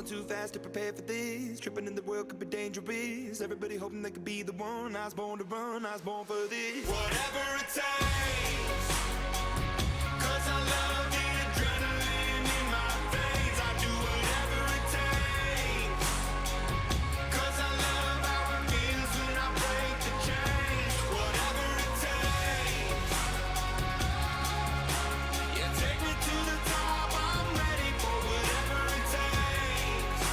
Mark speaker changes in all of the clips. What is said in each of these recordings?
Speaker 1: too fast to prepare for this. Tripping in the world could be dangerous. Everybody hoping they could be the one. I was born to run, I was born for this. Whatever it takes, 'cause I love the adrenaline in my veins. I do whatever it takes, 'cause I love how it feels when I break the chains. Whatever it takes, yeah, take me to the top. I'm ready for whatever it takes,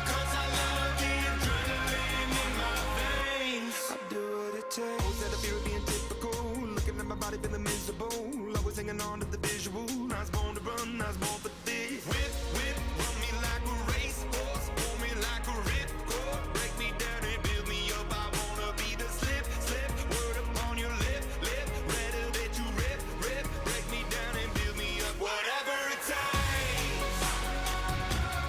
Speaker 1: 'cause I love the adrenaline in my veins. I do what it takes. Instead of fear of being typical, looking at my body feeling miserable, always hanging on to the visual. I was born to run, I was born for this. Whip, whip, run me like a racehorse, pull me like a ripcord, break me down and build me up. I wanna be the slip, slip, word upon your lip, lip, ready that you rip, rip, break me down and build me up. Whatever it takes,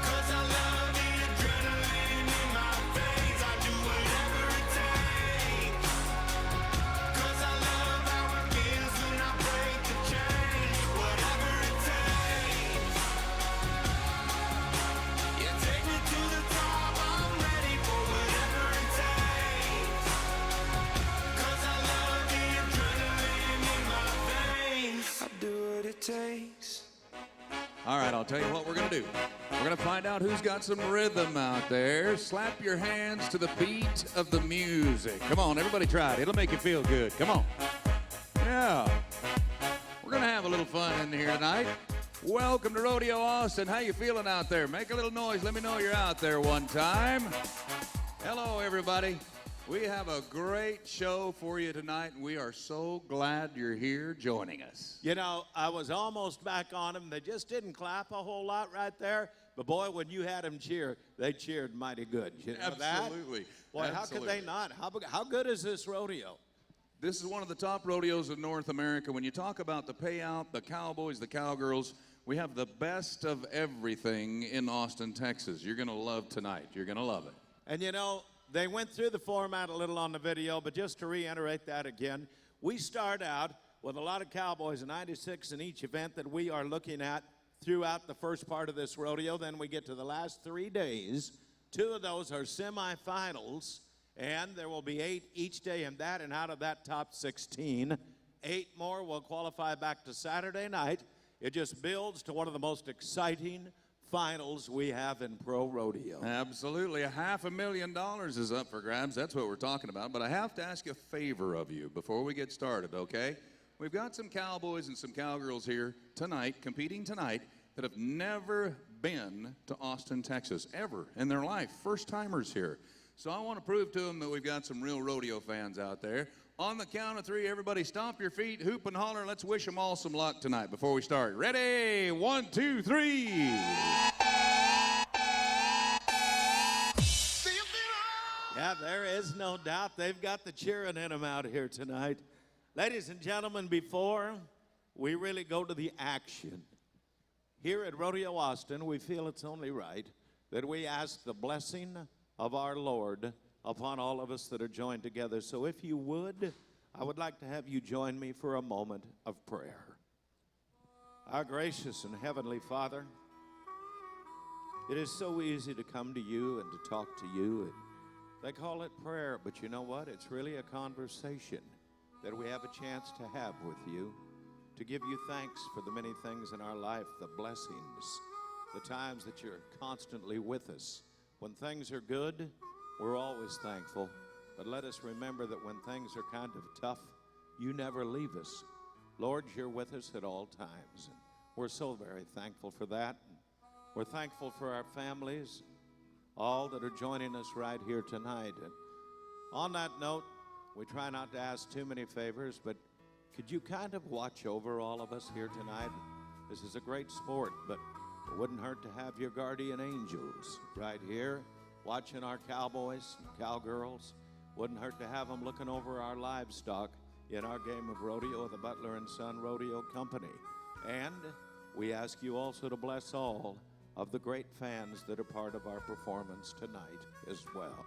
Speaker 1: 'cause I love the adrenaline in my veins. I do whatever it takes, 'cause I love how it feels when I break the chains. Whatever it takes, yeah, take me to the top. I'm ready for whatever it takes, 'cause I love the adrenaline in my veins. I do what it takes.
Speaker 2: All right, I'll tell you what we're going to do. We're going to find out who's got some rhythm out there. Slap your hands to the beat of the music. Come on, everybody try it. It'll make you feel good. Come on. Yeah. We're going to have a little fun in here tonight. Welcome to Rodeo Austin. How you feeling out there? Make a little noise. Let me know you're out there one time. Hello, everybody. We have a great show for you tonight, and we are so glad you're here joining us.
Speaker 3: You know, I was almost back on them. They just didn't clap a whole lot right there. But boy, when you had them cheer, they cheered mighty good. You know
Speaker 2: Absolutely.
Speaker 3: that? Boy, how could they not? How good is this rodeo?
Speaker 2: This is one of the top rodeos in North America. When you talk about the payout, the cowboys, the cowgirls, we have the best of everything in Austin, Texas. You're going to love tonight. You're going to love it.
Speaker 3: And you know, they went through the format a little on the video, but just to reiterate that again, we start out with a lot of cowboys, 96 in each event that we are looking at throughout the first part of this rodeo. Then we get to the last 3 days. 2 of those are semifinals, and there will be 8 each day in that, and out of that top 16, 8 more will qualify back to Saturday night. It just builds to one of the most exciting finals we have in pro rodeo.
Speaker 2: Absolutely. $500,000 is up for grabs. That's what we're talking about. But I have to ask a favor of you before we get started, okay? We've got some cowboys and some cowgirls here tonight, competing tonight, that have never been to Austin, Texas, ever in their life. First timers here. So I want to prove to them that we've got some real rodeo fans out there. On the count of 3, everybody stomp your feet, hoop and holler. Let's wish them all some luck tonight before we start. Ready? 1, 2, 3.
Speaker 3: Yeah, there is no doubt they've got the cheering in them out here tonight. Ladies and gentlemen, before we really go to the action, here at Rodeo Austin, we feel it's only right that we ask the blessing of our Lord upon all of us that are joined together. So if you would, I would like to have you join me for a moment of prayer. Our gracious and heavenly Father, it is so easy to come to you and to talk to you. They call it prayer, but you know what? It's really a conversation that we have a chance to have with you, to give you thanks for the many things in our life, the blessings, the times that you're constantly with us. When things are good, we're always thankful, but let us remember that when things are kind of tough, you never leave us. Lord, you're with us at all times, and we're so very thankful for that. We're thankful for our families, all that are joining us right here tonight. And on that note, we try not to ask too many favors, but could you kind of watch over all of us here tonight? This is a great sport, but it wouldn't hurt to have your guardian angels right here watching our cowboys and cowgirls. Wouldn't hurt to have them looking over our livestock in our game of rodeo with the Butler & Son Rodeo Company. And we ask you also to bless all of the great fans that are part of our performance tonight as well.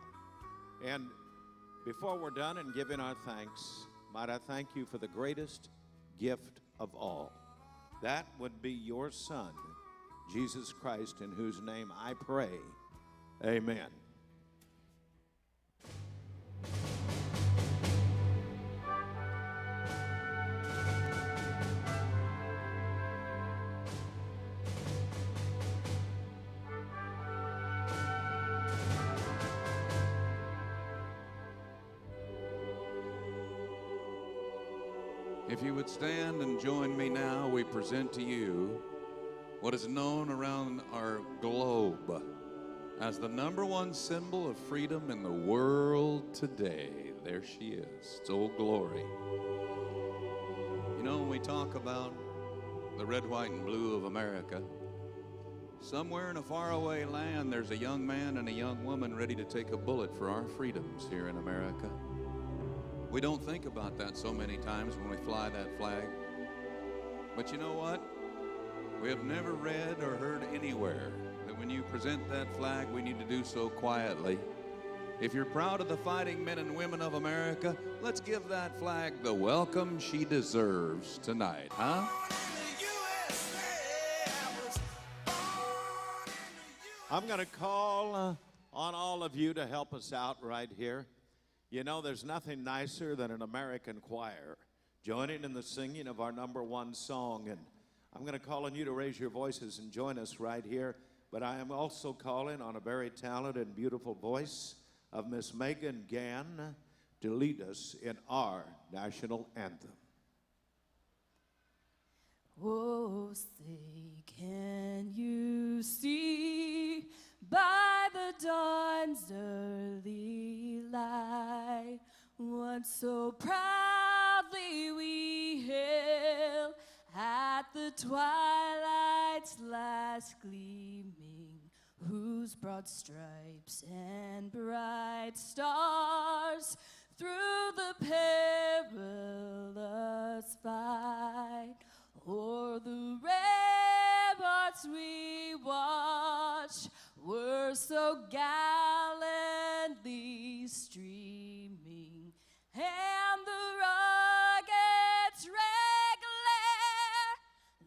Speaker 3: And before we're done and giving our thanks, might I thank you for the greatest gift of all. That would be your son Jesus Christ, in whose name I pray. Amen.
Speaker 2: If you would stand and join me now, we present to you what is known around our globe as the #1 symbol of freedom in the world today. There she is. It's Old Glory. You know, when we talk about the red, white, and blue of America, somewhere in a faraway land, there's a young man and a young woman ready to take a bullet for our freedoms here in America. We don't think about that so many times when we fly that flag. But you know what? We have never read or heard anywhere that when you present that flag, we need to do so quietly. If you're proud of the fighting men and women of America, let's give that flag the welcome she deserves tonight, huh?
Speaker 3: I'm going to call on all of you to help us out right here. You know, there's nothing nicer than an American choir joining in the singing of our #1 song. And I'm going to call on you to raise your voices and join us right here. But I am also calling on a very talented and beautiful voice of Miss Megan Gann to lead us in our national anthem.
Speaker 4: Oh, say, can you see by the dawn's early light what so proudly we hail at the twilight's last gleaming, whose broad stripes and bright stars through the perilous fight o'er the ramparts we watch were so gallantly streaming, and the rockets' red glare,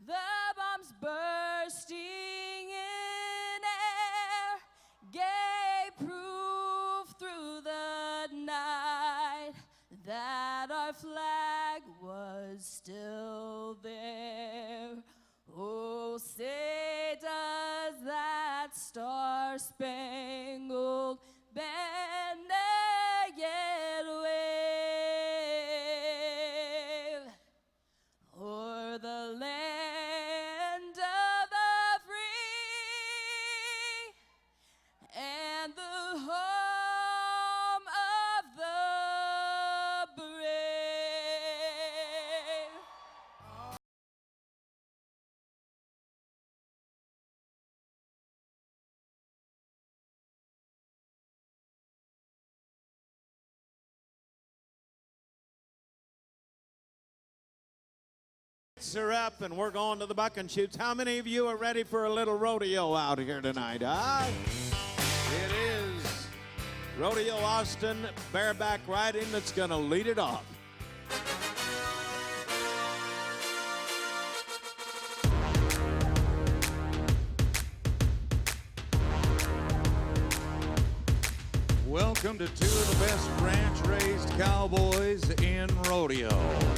Speaker 4: the bombs bursting in air, gave proof through the night that our flag was still there. Oh, say does that star-spangled banner yet wave o'er the land of the free and the home of the brave?
Speaker 3: Are up and we're going to the buck and shoots. How many of you are ready for a little rodeo out here tonight, huh? It is Rodeo Austin bareback riding that's going to lead it off.
Speaker 2: Welcome to two of the best ranch-raised cowboys in rodeo.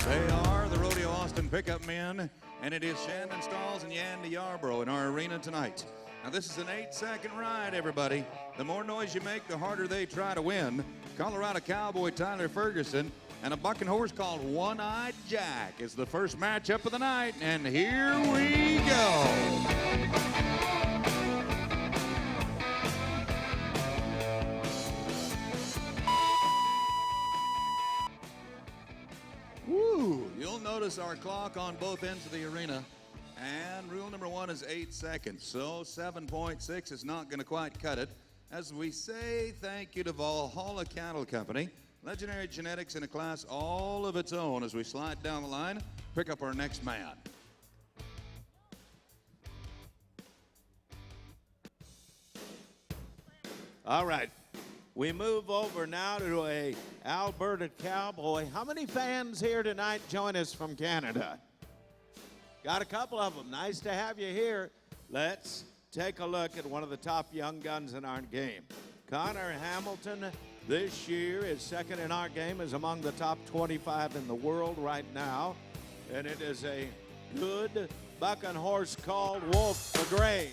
Speaker 2: They are the Rodeo Austin Pickup Men, and it is Shandon Stalls and Yandy Yarborough in our arena tonight. Now, this is an 8-second ride, everybody. The more noise you make, the harder they try to win. Colorado cowboy Tyler Ferguson and a bucking horse called One-Eyed Jack is the first matchup of the night, and here we go. You'll notice our clock on both ends of the arena, and rule number 1 is 8 seconds, so 7.6 is not going to quite cut it. As we say thank you to Valhalla Cattle Company, legendary genetics in a class all of its own, as we slide down the line, pick up our next man.
Speaker 3: All right. We move over now to a Alberta cowboy. How many fans here tonight join us from Canada? Got a couple of them. Nice to have you here. Let's take a look at one of the top young guns in our game. Connor Hamilton this year is second in our game, is among the top 25 in the world right now. And it is a good bucking horse called Wolf the Gray.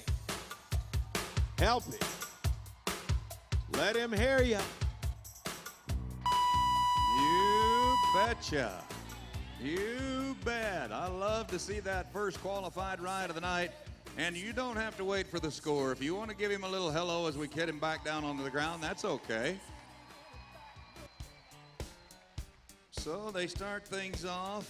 Speaker 3: Help him. Let him hear you.
Speaker 2: You betcha. You bet. I love to see that first qualified ride of the night. And you don't have to wait for the score. If you want to give him a little hello as we get him back down onto the ground, that's okay. So they start things off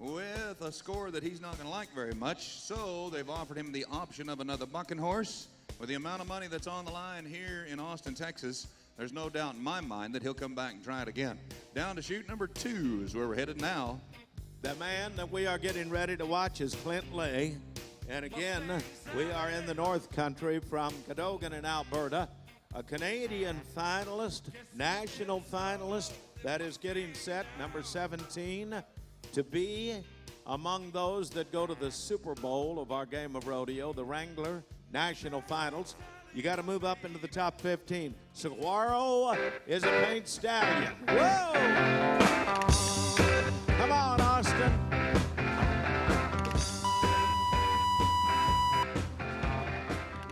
Speaker 2: with a score that he's not going to like very much. So they've offered him the option of another bucking horse. With the amount of money that's on the line here in Austin, Texas, there's no doubt in my mind that he'll come back and try it again. Down to chute number 2 is where we're headed now.
Speaker 3: The man that we are getting ready to watch is Clint Lay. And again, we are in the North Country from Cadogan in Alberta. A Canadian finalist, national finalist, that is getting set, number 17, to be among those that go to the Super Bowl of our game of rodeo, the Wrangler National Finals. You got to move up into the top 15. Saguaro is a paint stallion. Whoa! Come on, Austin.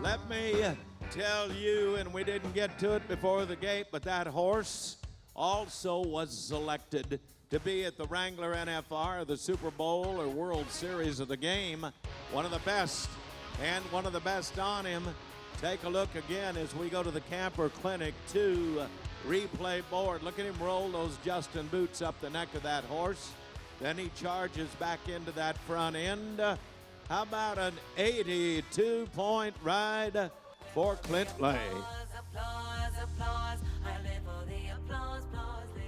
Speaker 3: Let me tell you, and we didn't get to it before the gate, but that horse also was selected to be at the Wrangler NFR, the Super Bowl or World Series of the game. One of the best, and one of the best on him. Take a look again as we go to the Camper Clinic 2 replay board. Look at him roll those Justin boots up the neck of that horse. Then he charges back into that front end. How about an 82-point ride for Clint Lay?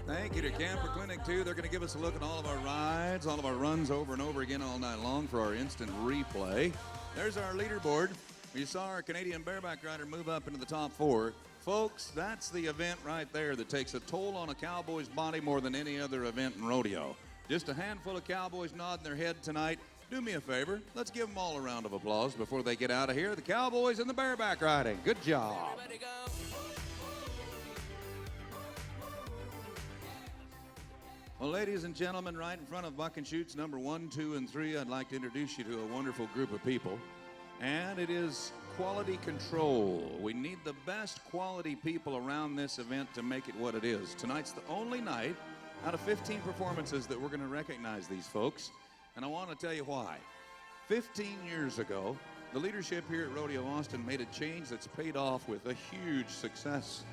Speaker 2: Thank you to Camper Clinic 2. They're going to give us a look at all of our rides, all of our runs over and over again all night long for our instant replay. There's our leaderboard. You saw our Canadian bareback rider move up into the top 4. Folks, that's the event right there that takes a toll on a cowboy's body more than any other event in rodeo. Just a handful of cowboys nodding their head tonight. Do me a favor. Let's give them all a round of applause before they get out of here. The cowboys and the bareback riding. Good job. Well, ladies and gentlemen, right in front of bucking chutes number 1, 2, and 3, I'd like to introduce you to a wonderful group of people. And it is quality control. We need the best quality people around this event to make it what it is. Tonight's the only night out of 15 performances that we're going to recognize these folks. And I want to tell you why. 15 years ago, the leadership here at Rodeo Austin made a change that's paid off with a huge success.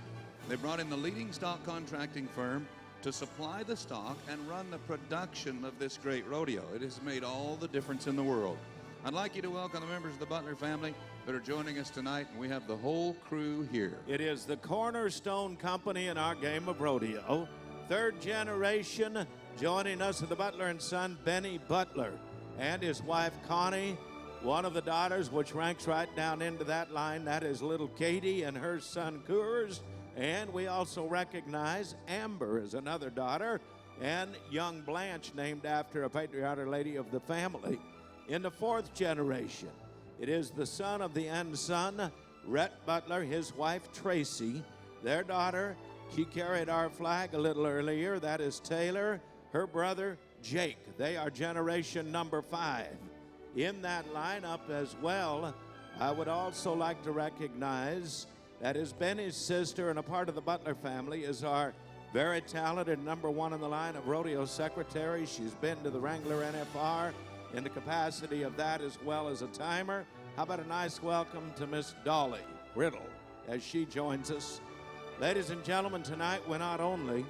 Speaker 2: They brought in the leading stock contracting firm to supply the stock and run the production of this great rodeo. It has made all the difference in the world. I'd like you to welcome the members of the Butler family that are joining us tonight, and we have the whole crew here.
Speaker 3: It is the cornerstone company in our game of rodeo. Third generation joining us are the Butler and son, Benny Butler, and his wife, Connie. One of the daughters, which ranks right down into that line, that is little Katie and her son, Coors. And we also recognize Amber as another daughter, and young Blanche, named after a patriotic lady of the family. In the fourth generation, it is the son of the end son, Rhett Butler, his wife, Tracy. Their daughter, she carried our flag a little earlier. That is Taylor, her brother, Jake. They are generation number 5. In that lineup as well, I would also like to recognize that is Benny's sister and a part of the Butler family is our very talented number 1 in the line of rodeo secretary. She's been to the Wrangler NFR in the capacity of that as well as a timer. How about a nice welcome to Miss Dolly Riddle as she joins us. Ladies and gentlemen, tonight we not only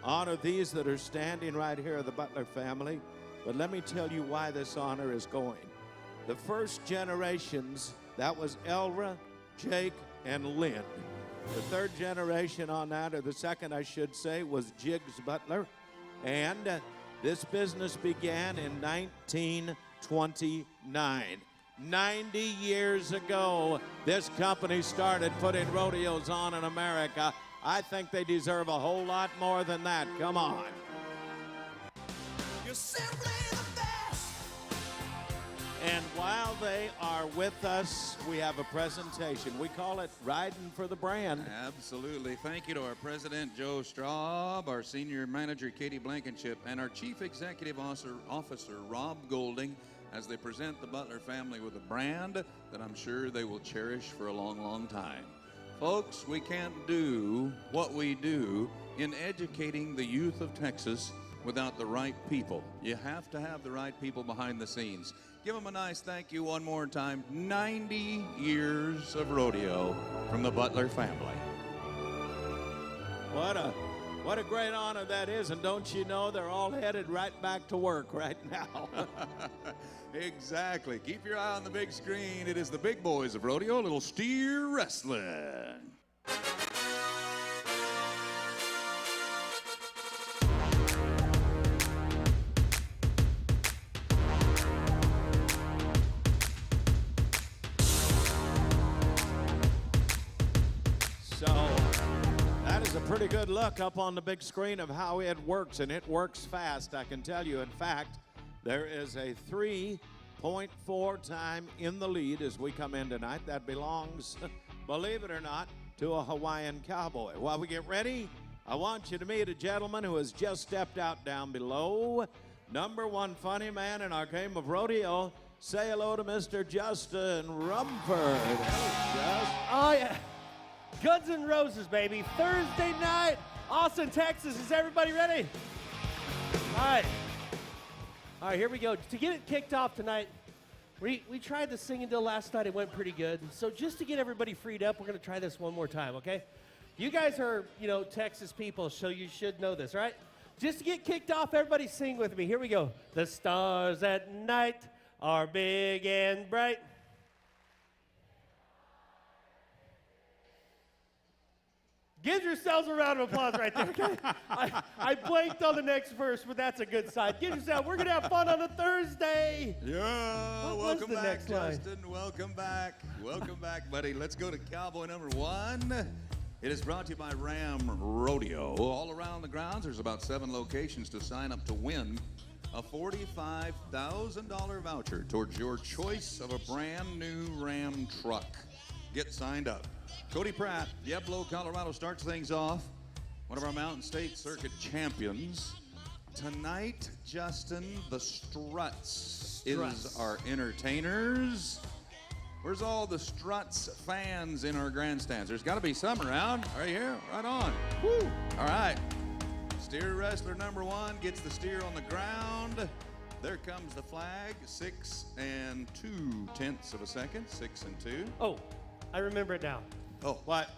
Speaker 3: honor these that are standing right here of the Butler family, but let me tell you why this honor is going. The first generations, that was Elra, Jake, and Lynn. The third generation on that, or the second I should say, was Jiggs Butler. And this business began in 1929. 90 years ago, this company started putting rodeos on in America. I think they deserve a whole lot more than that. Come on.
Speaker 1: You're simply the best.
Speaker 3: And while they are with us, we have a presentation. We call it Riding for the Brand.
Speaker 2: Absolutely. Thank you to our president, Joe Straub, our senior manager, Katie Blankenship, and our chief executive officer, Rob Golding, as they present the Butler family with a brand that I'm sure they will cherish for a long, long time. Folks, we can't do what we do in educating the youth of Texas without the right people. You have to have the right people behind the scenes. Give them a nice thank you one more time. 90 years of rodeo from the Butler family.
Speaker 3: What a great honor that is, and don't you know they're all headed right back to work right now.
Speaker 2: Exactly. Keep your eye on the big screen. It is the big boys of rodeo, a little steer wrestling.
Speaker 3: Pretty good look up on the big screen of how it works, and it works fast, I can tell you. In fact, there is a 3.4 time in the lead as we come in tonight. That belongs, believe it or not, to a Hawaiian cowboy. While we get ready, I want you to meet a gentleman who has just stepped out down below. Number one funny man in our game of rodeo. Say hello to Mr. Justin Rumford. Hello, Justin.
Speaker 5: Oh, yeah. Guns N' Roses, baby. Thursday night, Austin, Texas. Is everybody ready? All right. All right, here we go. To get it kicked off tonight, we tried the singing deal last night. It went pretty good. So just to get everybody freed up, we're going to try this one more time, okay? You guys are, Texas people, so you should know this, right? Just to get kicked off, everybody sing with me. Here we go. The stars at night are big and bright. Give yourselves a round of applause right there, okay? I blanked on the next verse, but that's a good sign. Give yourself, we're going to have fun on a Thursday.
Speaker 2: Yeah,
Speaker 5: What was
Speaker 2: welcome
Speaker 5: the
Speaker 2: back,
Speaker 5: next line?
Speaker 2: Justin. Welcome back. Welcome back, buddy. Let's go to cowboy number one. It is brought to you by Ram Rodeo. All around the grounds, there's about 7 locations to sign up to win a $45,000 voucher towards your choice of a brand new Ram truck. Get signed up. Cody Pratt, Pueblo, Colorado starts things off. One of our Mountain State Circuit champions. Tonight, Justin, the Struts is our entertainers. Where's all the Struts fans in our grandstands? There's got to be some around. Right here, right on. Woo. All right. Steer wrestler number one gets the steer on the ground. There comes the flag, 6 2/10 of a second, 6 2.
Speaker 5: Oh, I remember it now.
Speaker 2: Oh,
Speaker 3: What?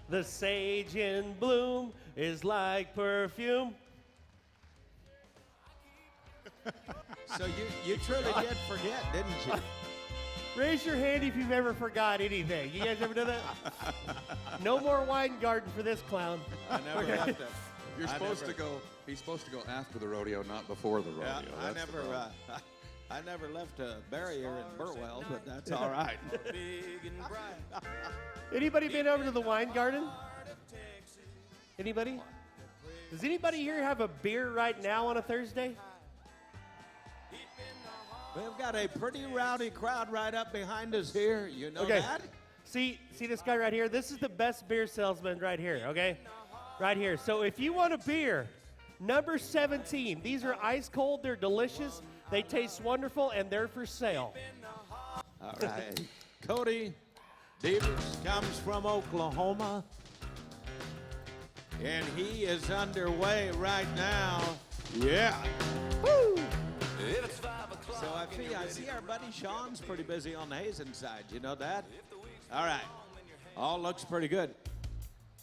Speaker 5: The sage in bloom is like perfume.
Speaker 3: So you truly did forget, didn't you?
Speaker 5: Raise your hand if you've ever forgot anything. You guys ever done that? No more wine garden for this clown.
Speaker 3: I never left it.
Speaker 2: You're
Speaker 3: I
Speaker 2: supposed
Speaker 3: never-
Speaker 2: to go. He's supposed to go after the rodeo, not before the rodeo.
Speaker 3: Yeah, I
Speaker 2: That's the
Speaker 3: never,
Speaker 2: problem.
Speaker 3: I never left a barrier in Burwell, but that's all right.
Speaker 5: Anybody been over to the wine garden? Anybody? Does anybody here have a beer right now on a Thursday?
Speaker 3: We've got a pretty rowdy crowd right up behind us here. You know that?
Speaker 5: See this guy right here? This is the best beer salesman right here, okay? Right here. So if you want a beer, number 17. These are ice cold. They're delicious. They taste wonderful, and they're for sale.
Speaker 3: All right. Cody Devers comes from Oklahoma, and he is underway right now. Yeah. Woo! So I see our buddy Sean's pretty busy on the Hazen side. You know that? All right. All looks pretty good.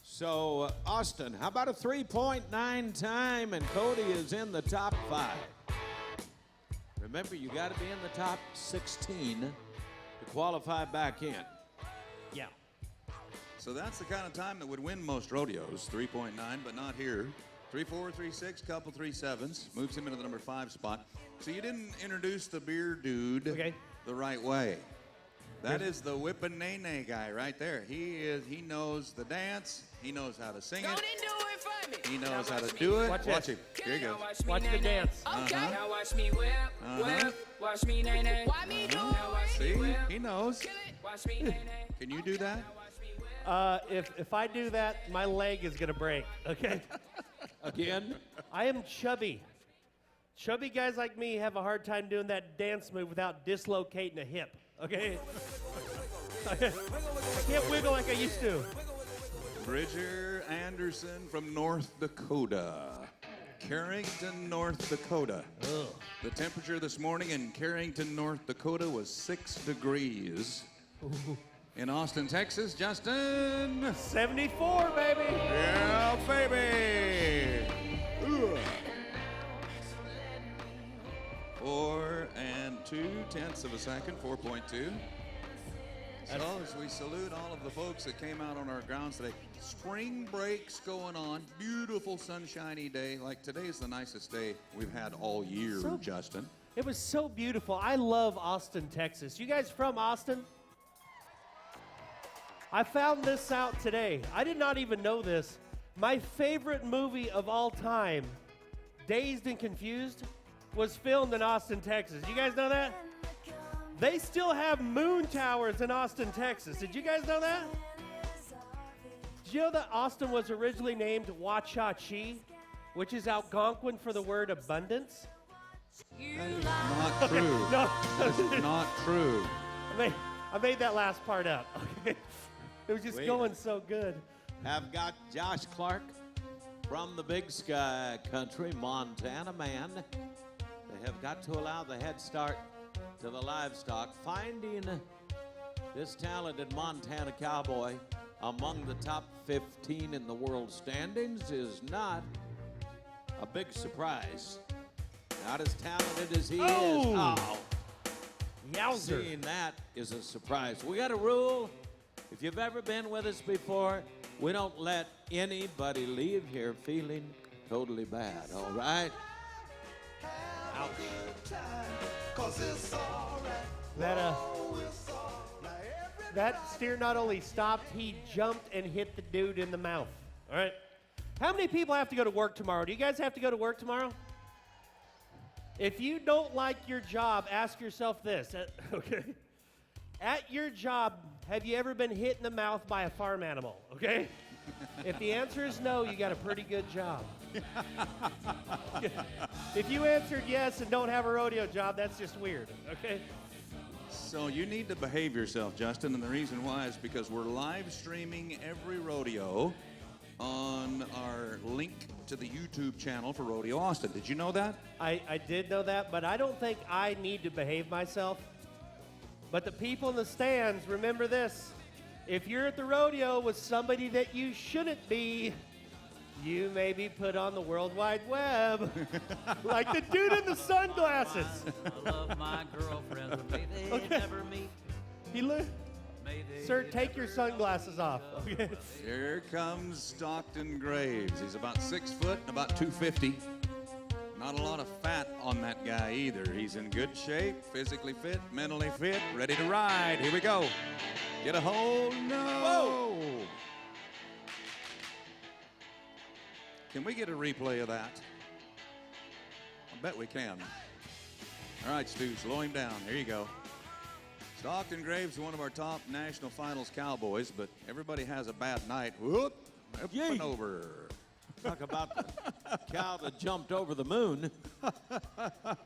Speaker 3: So, Austin, how about a 3.9 time? And Cody is in the top 5. Remember, you got to be in the top 16 to qualify back in.
Speaker 5: Yeah.
Speaker 2: So that's the kind of time that would win most rodeos. 3.9, but not here. 3.4, 3.6, couple 3.7s. Moves him into the number 5 spot. So you didn't introduce the beer dude
Speaker 5: Okay.
Speaker 2: the right way. That is the Whip-a-Nay-Nay guy right there. He knows the dance. He knows how to sing
Speaker 1: Go
Speaker 2: it.
Speaker 1: and do it for me.
Speaker 2: He knows how to do it.
Speaker 5: Watch
Speaker 2: Watch
Speaker 5: it.
Speaker 2: him. Here he goes.
Speaker 5: Watch the dance.
Speaker 1: Okay.
Speaker 4: Now watch me whip, whip, watch me nay nay.
Speaker 1: Why me do
Speaker 4: Now watch me
Speaker 2: See?
Speaker 4: whip,
Speaker 2: He knows.
Speaker 4: watch me nay nay.
Speaker 2: Can you do that?
Speaker 4: Watch me whip.
Speaker 5: If I do that, my leg is gonna break. Okay.
Speaker 3: Again?
Speaker 5: I am chubby. Chubby guys like me have a hard time doing that dance move without dislocating a hip. Okay. I can't wiggle like I used to.
Speaker 2: Bridger Anderson from North Dakota. Carrington, North Dakota. The temperature this morning in Carrington, North Dakota was 6 degrees. In Austin, Texas, Justin.
Speaker 5: 74, baby.
Speaker 2: Yeah, baby. Ugh. 4 2/10 of a second, 4.2. So as we salute all of the folks that came out on our grounds today, spring break's going on, beautiful sunshiny day. Like today's the nicest day we've had all year,
Speaker 5: So-
Speaker 2: Justin.
Speaker 5: It was so beautiful. I love Austin, Texas. You guys from Austin? I found this out today. I did not even know this. My favorite movie of all time, Dazed and Confused, was filmed in Austin, Texas. You guys know that? They still have moon towers in Austin, Texas. Did you guys know that? Did you know that Austin was originally named Wachachi, which is Algonquin for the word abundance?
Speaker 2: Not true.
Speaker 5: No,
Speaker 2: That's not true.
Speaker 5: I made that last part up. Okay. It was just
Speaker 3: Wait.
Speaker 5: going so good.
Speaker 3: Have got Josh Clark from the Big Sky Country, Montana man. They have got to allow the head start to the livestock. Finding this talented Montana cowboy among the top 15 in the world standings is not a big surprise. Not as talented as he is. Oh,
Speaker 5: Yowzer.
Speaker 3: seeing that is a surprise. We got a rule. If you've ever been with us before, we don't let anybody leave here feeling totally bad, all right?
Speaker 5: That steer not only stopped, he jumped and hit the dude in the mouth. All right. How many people have to go to work tomorrow? Do you guys have to go to work tomorrow? If you don't like your job, ask yourself this. Okay. At your job, have you ever been hit in the mouth by a farm animal? Okay. If the answer is no, you got a pretty good job. If you answered yes and don't have a rodeo job, that's just weird. Okay.
Speaker 2: So you need to behave yourself, Justin, and the reason why is because we're live streaming every rodeo on our link to the YouTube channel for Rodeo Austin. Did you know that?
Speaker 5: I did know that, but I don't think I need to behave myself. But the people in the stands, remember this. If you're at the rodeo with somebody that you shouldn't be, you may be put on the World Wide Web. Like the dude in the sunglasses.
Speaker 6: I love my girlfriend, but may they
Speaker 5: Okay.
Speaker 6: never meet.
Speaker 5: He look.
Speaker 6: May they
Speaker 5: Sir, take your sunglasses off. Okay.
Speaker 2: Here comes Stockton Graves. He's about 6 foot and about 250. Not a lot of fat on that guy either. He's in good shape, physically fit, mentally fit, ready to ride. Here we go. Get a hold. No. Whoa. Can we get a replay of that? I bet we can. All right, Stu, slow him down. Here you go. Stockton Graves is one of our top national finals cowboys, but everybody has a bad night. Whoop, up and over.
Speaker 3: Talk about the cow that jumped over the moon.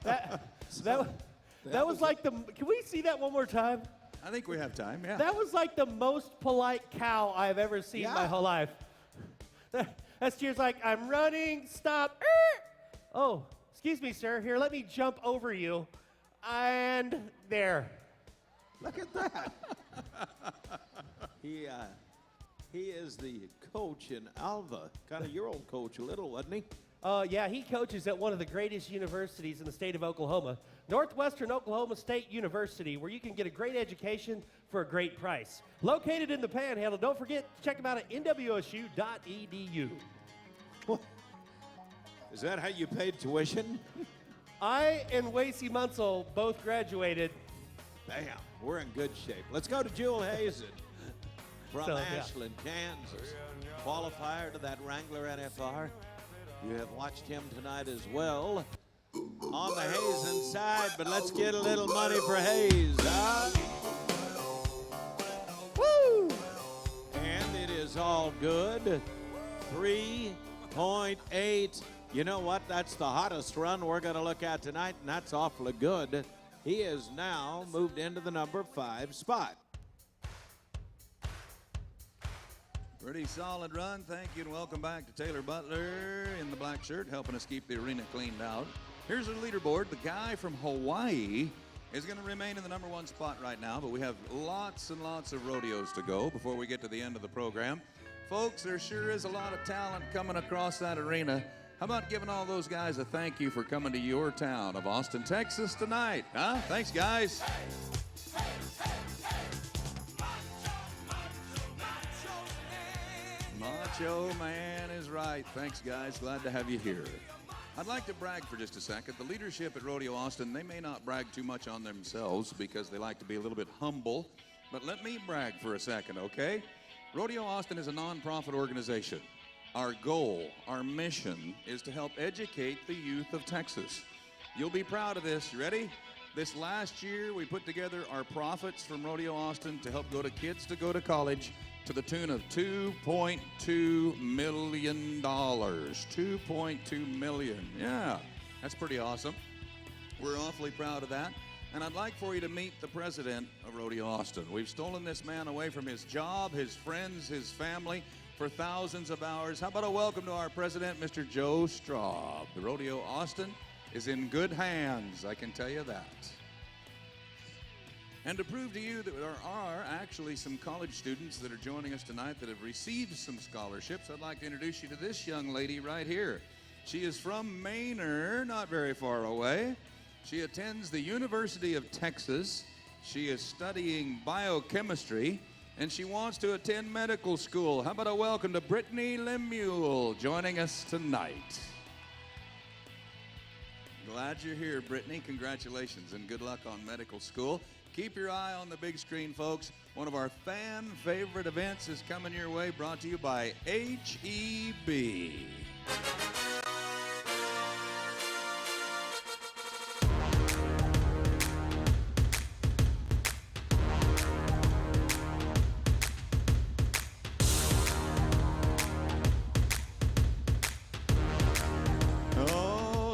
Speaker 5: That was like the. Can we see that one more time?
Speaker 2: I think we have time, yeah.
Speaker 5: That was like the most polite cow I've ever seen in my whole life. That steer's like, I'm running, stop. Oh, excuse me, sir. Here, let me jump over you. And there.
Speaker 3: Look at that. He is the coach in Alva. Kind of your old coach a little, wasn't he?
Speaker 5: Yeah, he coaches at one of the greatest universities in the state of Oklahoma, Northwestern Oklahoma State University, where you can get a great education for a great price. Located in the Panhandle, don't forget to check them out at nwosu.edu.
Speaker 3: Is that how you paid tuition?
Speaker 5: I and Wacy Munsell both graduated
Speaker 3: Bam, we're in good shape. Let's go to Jewel Hazen from
Speaker 5: So, yeah.
Speaker 3: Ashland, Kansas. Qualifier to that Wrangler NFR. You have watched him tonight as well on the Hazen side, but let's get a little money for Hayes, huh? Woo! And it is all good. 3.8. You know what? That's the hottest run we're going to look at tonight, and that's awfully good. He has now moved into the number 5 spot.
Speaker 2: Pretty solid run. Thank you and welcome back to Taylor Butler in the black shirt, helping us keep the arena cleaned out. Here's our leaderboard. The guy from Hawaii is going to remain in the number 1 spot right now, but we have lots and lots of rodeos to go before we get to the end of the program. Folks, there sure is a lot of talent coming across that arena. How about giving all those guys a thank you for coming to your town of Austin, Texas tonight? Huh? Thanks, guys. Macho Man is right. Thanks, guys. Glad to have you here. I'd like to brag for just a second. The leadership at Rodeo Austin, they may not brag too much on themselves because they like to be a little bit humble, but let me brag for a second, okay? Rodeo Austin is a nonprofit organization. Our goal, our mission, is to help educate the youth of Texas. You'll be proud of this. You ready? This last year, we put together our profits from Rodeo Austin to help kids to go to college to the tune of $2.2 million. $2.2 million. Yeah, that's pretty awesome. We're awfully proud of that. And I'd like for you to meet the president of Rodeo Austin. We've stolen this man away from his job, his friends, his family for thousands of hours. How about a welcome to our president, Mr. Joe Straub. The Rodeo Austin is in good hands, I can tell you that. And to prove to you that there are actually some college students that are joining us tonight that have received some scholarships, I'd like to introduce you to this young lady right here. She is from Manor, not very far away. She attends the University of Texas. She is studying biochemistry, and she wants to attend medical school. How about a welcome to Brittany Lemuel joining us tonight. Glad you're here, Brittany. Congratulations and good luck on medical school. Keep your eye on the big screen, folks. One of our fan favorite events is coming your way, brought to you by HEB.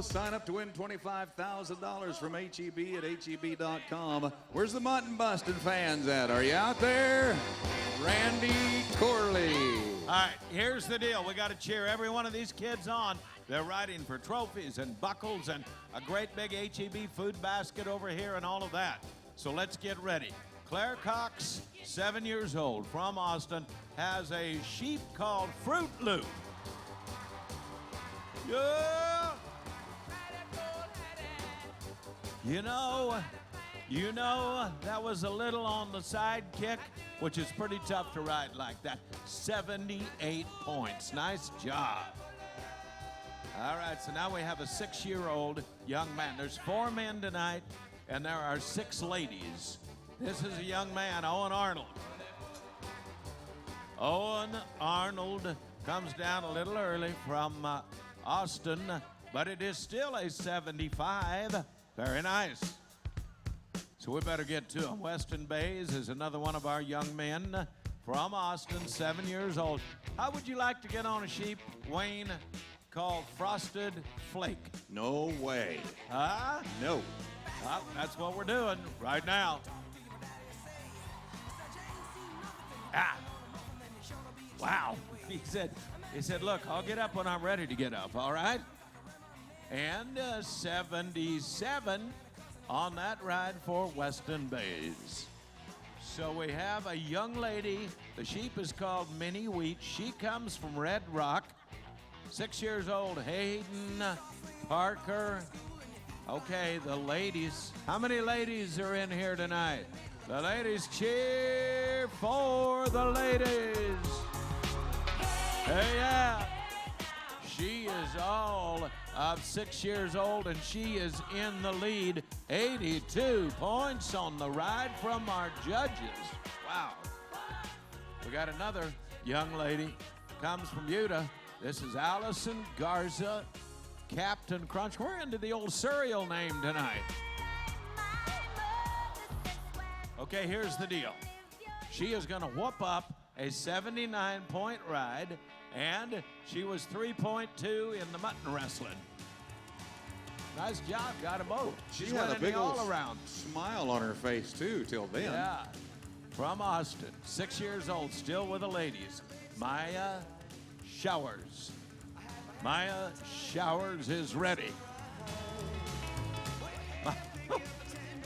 Speaker 2: Sign up to win $25,000 from HEB at HEB.com. Where's the mutton busting fans at? Are you out there? Randy Corley.
Speaker 3: All right, here's the deal. We got to cheer every one of these kids on. They're riding for trophies and buckles and a great big HEB food basket over here and all of that. So let's get ready. Claire Cox, 7 years old, from Austin, has a sheep called Fruit Loop. Yeah! You know, that was a little on the side kick, which is pretty tough to ride like that. 78 points. Nice job. All right, so now we have a 6-year-old young man. There's 4 men tonight, and there are 6 ladies. This is a young man, Owen Arnold. Owen Arnold comes down a little early from Austin, but it is still a 75. Very nice. So we better get to him. Weston Bays is another one of our young men from Austin, 7 years old. How would you like to get on a sheep, Wayne, called Frosted Flake?
Speaker 2: No way.
Speaker 3: Huh?
Speaker 2: No.
Speaker 3: Well, that's what we're doing right now. Ah. Wow. He said, look, I'll get up when I'm ready to get up, all right? And 77 on that ride for Weston Bays. So we have a young lady. The sheep is called Minnie Wheat. She comes from Red Rock. 6 years old, Hayden Parker. Okay, the ladies. How many ladies are in here tonight? The ladies, cheer for the ladies. Hey, yeah. She is all of 6 years old, and she is in the lead. 82 points on the ride from our judges. Wow. We got another young lady, comes from Utah. This is Allison Garza, Captain Crunch. We're into the old cereal name tonight. Okay, here's the deal. She is going to whoop up a 79-point ride, and she was 3.2 in the mutton wrestling. Nice job, got them both.
Speaker 2: She
Speaker 3: She's
Speaker 2: had a
Speaker 3: winning
Speaker 2: big
Speaker 3: the
Speaker 2: old
Speaker 3: all-around.
Speaker 2: smile on her face, too, till then.
Speaker 3: Yeah. From Austin, 6 years old, still with the ladies, Maya Showers. Maya Showers is ready.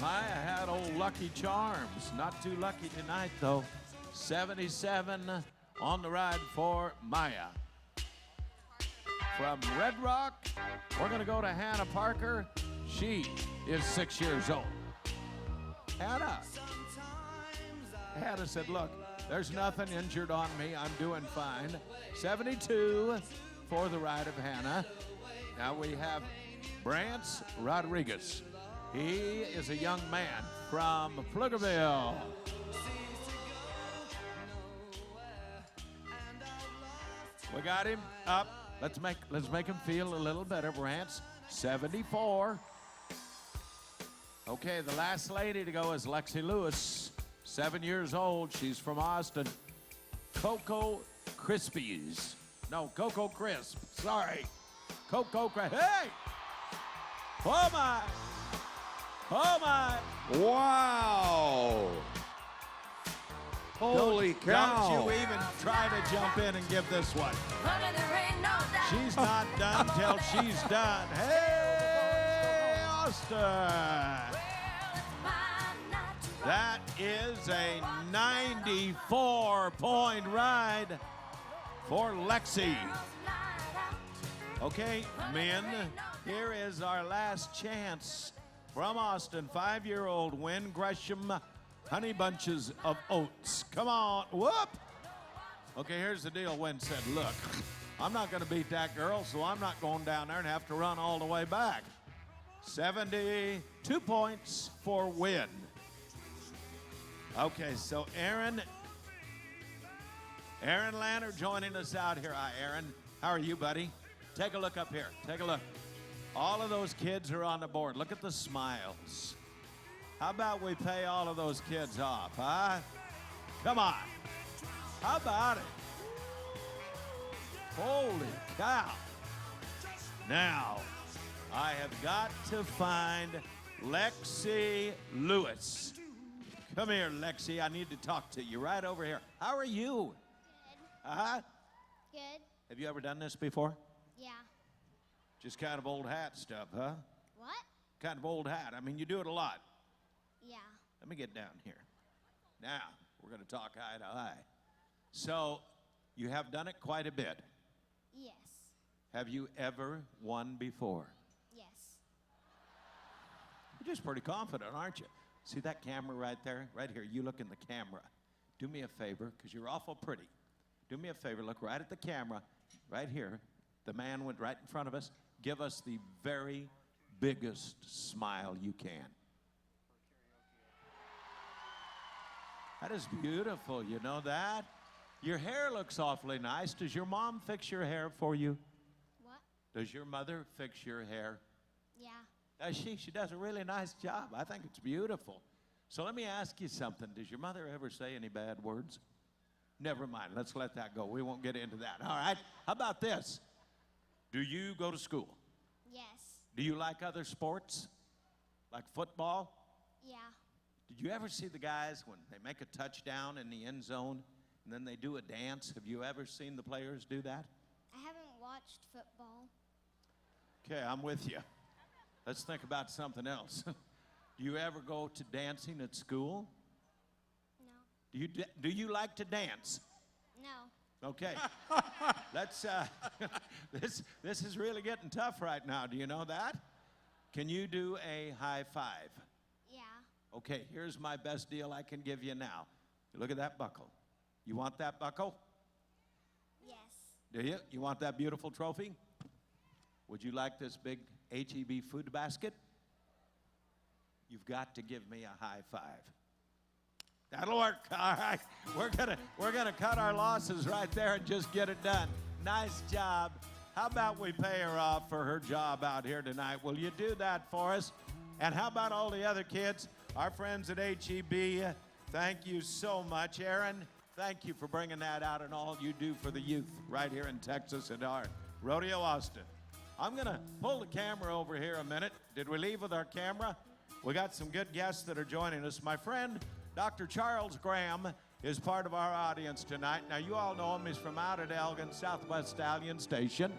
Speaker 3: Maya had old Lucky Charms. Not too lucky tonight, though. 77 on the ride for Maya. From Red Rock, we're going to go to Hannah Parker. She is 6 years old. Hannah said, look, there's nothing injured on me. I'm doing fine. 72 for the ride of Hannah. Now we have Brance Rodriguez. He is a young man from Pflugerville. We got him up. Let's make him feel a little better. Brance, 74. Okay, the last lady to go is Lexi Lewis, 7 years old. She's from Austin. Cocoa Krispies. No, Cocoa Crisp. Sorry. Cocoa Crisp. Hey! Oh, my. Oh, my.
Speaker 2: Wow. Holy cow.
Speaker 3: Don't you even try to jump in and give this one. She's not done till she's done. Hey, Austin. That is a 94-point ride for Lexi. Okay, men, here is our last chance. From Austin, 5-year-old Wynn Gresham, Honey Bunches of Oats. Come on, whoop. Okay, here's the deal. Wynn said, look, I'm not going to beat that girl, so I'm not going down there and have to run all the way back. 72 points for Wynn. Okay, so Aaron Lanner joining us out here. Hi, Aaron. How are you, buddy? Take a look up here. Take a look. All of those kids are on the board. Look at the smiles. How about we pay all of those kids off, huh? Come on. How about it? Holy cow. Now, I have got to find Lexi Lewis. Come here, Lexi. I need to talk to you right over here. How are you?
Speaker 7: Good.
Speaker 3: Uh-huh.
Speaker 7: Good.
Speaker 3: Have you ever done this before?
Speaker 7: Yeah.
Speaker 3: Just kind of old hat stuff, huh?
Speaker 7: What?
Speaker 3: Kind of old hat. I mean, you do it a lot.
Speaker 7: Yeah.
Speaker 3: Let me get down here. Now, we're going to talk eye to eye. So, you have done it quite a bit.
Speaker 7: Yes.
Speaker 3: Have you ever won before?
Speaker 7: Yes.
Speaker 3: You're just pretty confident, aren't you? See that camera right there? Right here. You look in the camera. Do me a favor, because you're awful pretty. Do me a favor. Look right at the camera. Right here. The man went right in front of us. Give us the very biggest smile you can. That is beautiful. You know that? Your hair looks awfully nice. Does your mom fix your hair for you?
Speaker 7: What?
Speaker 3: Does your mother fix your hair?
Speaker 7: Yeah.
Speaker 3: Does she? She does a really nice job. I think it's beautiful. So let me ask you something. Does your mother ever say any bad words? Never mind. Let's let that go. We won't get into that. All right. How about this? Do you go to school?
Speaker 7: Yes.
Speaker 3: Do you like other sports? Like football?
Speaker 7: Yeah.
Speaker 3: Did you ever see the guys when they make a touchdown in the end zone and then they do a dance? Have you ever seen the players do that?
Speaker 7: I haven't watched football.
Speaker 3: Okay, I'm with you. Let's think about something else. Do you ever go to dancing at school?
Speaker 7: No.
Speaker 3: Do you like to dance?
Speaker 7: No.
Speaker 3: Okay. Let's this is really getting tough right now. Do you know that? Can you do a high five?
Speaker 7: Yeah.
Speaker 3: Okay, here's my best deal I can give you now. Look at that buckle. You want that buckle?
Speaker 7: Yes.
Speaker 3: Do you? You want that beautiful trophy? Would you like this big HEB food basket? You've got to give me a high five. That'll work. All right. We're gonna cut our losses right there and just get it done. Nice job. How about we pay her off for her job out here tonight? Will you do that for us? And how about all the other kids, our friends at HEB? Thank you so much, Aaron. Thank you for bringing that out and all you do for the youth right here in Texas and our Rodeo Austin. I'm gonna pull the camera over here a minute. Did we leave with our camera? We got some good guests that are joining us. My friend, Dr. Charles Graham, is part of our audience tonight. Now, you all know him. He's from out at Elgin, Southwest Stallion Station.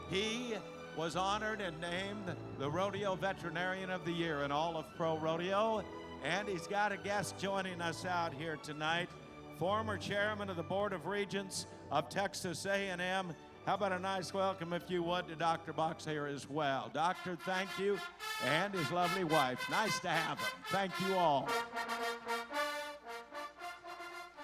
Speaker 3: He was honored and named the Rodeo Veterinarian of the Year in all of Pro Rodeo. And he's got a guest joining us out here tonight, former chairman of the Board of Regents of Texas A&M. How about a nice welcome, if you would, to Dr. Box here as well. Doctor, thank you, and his lovely wife. Nice to have him. Thank you all.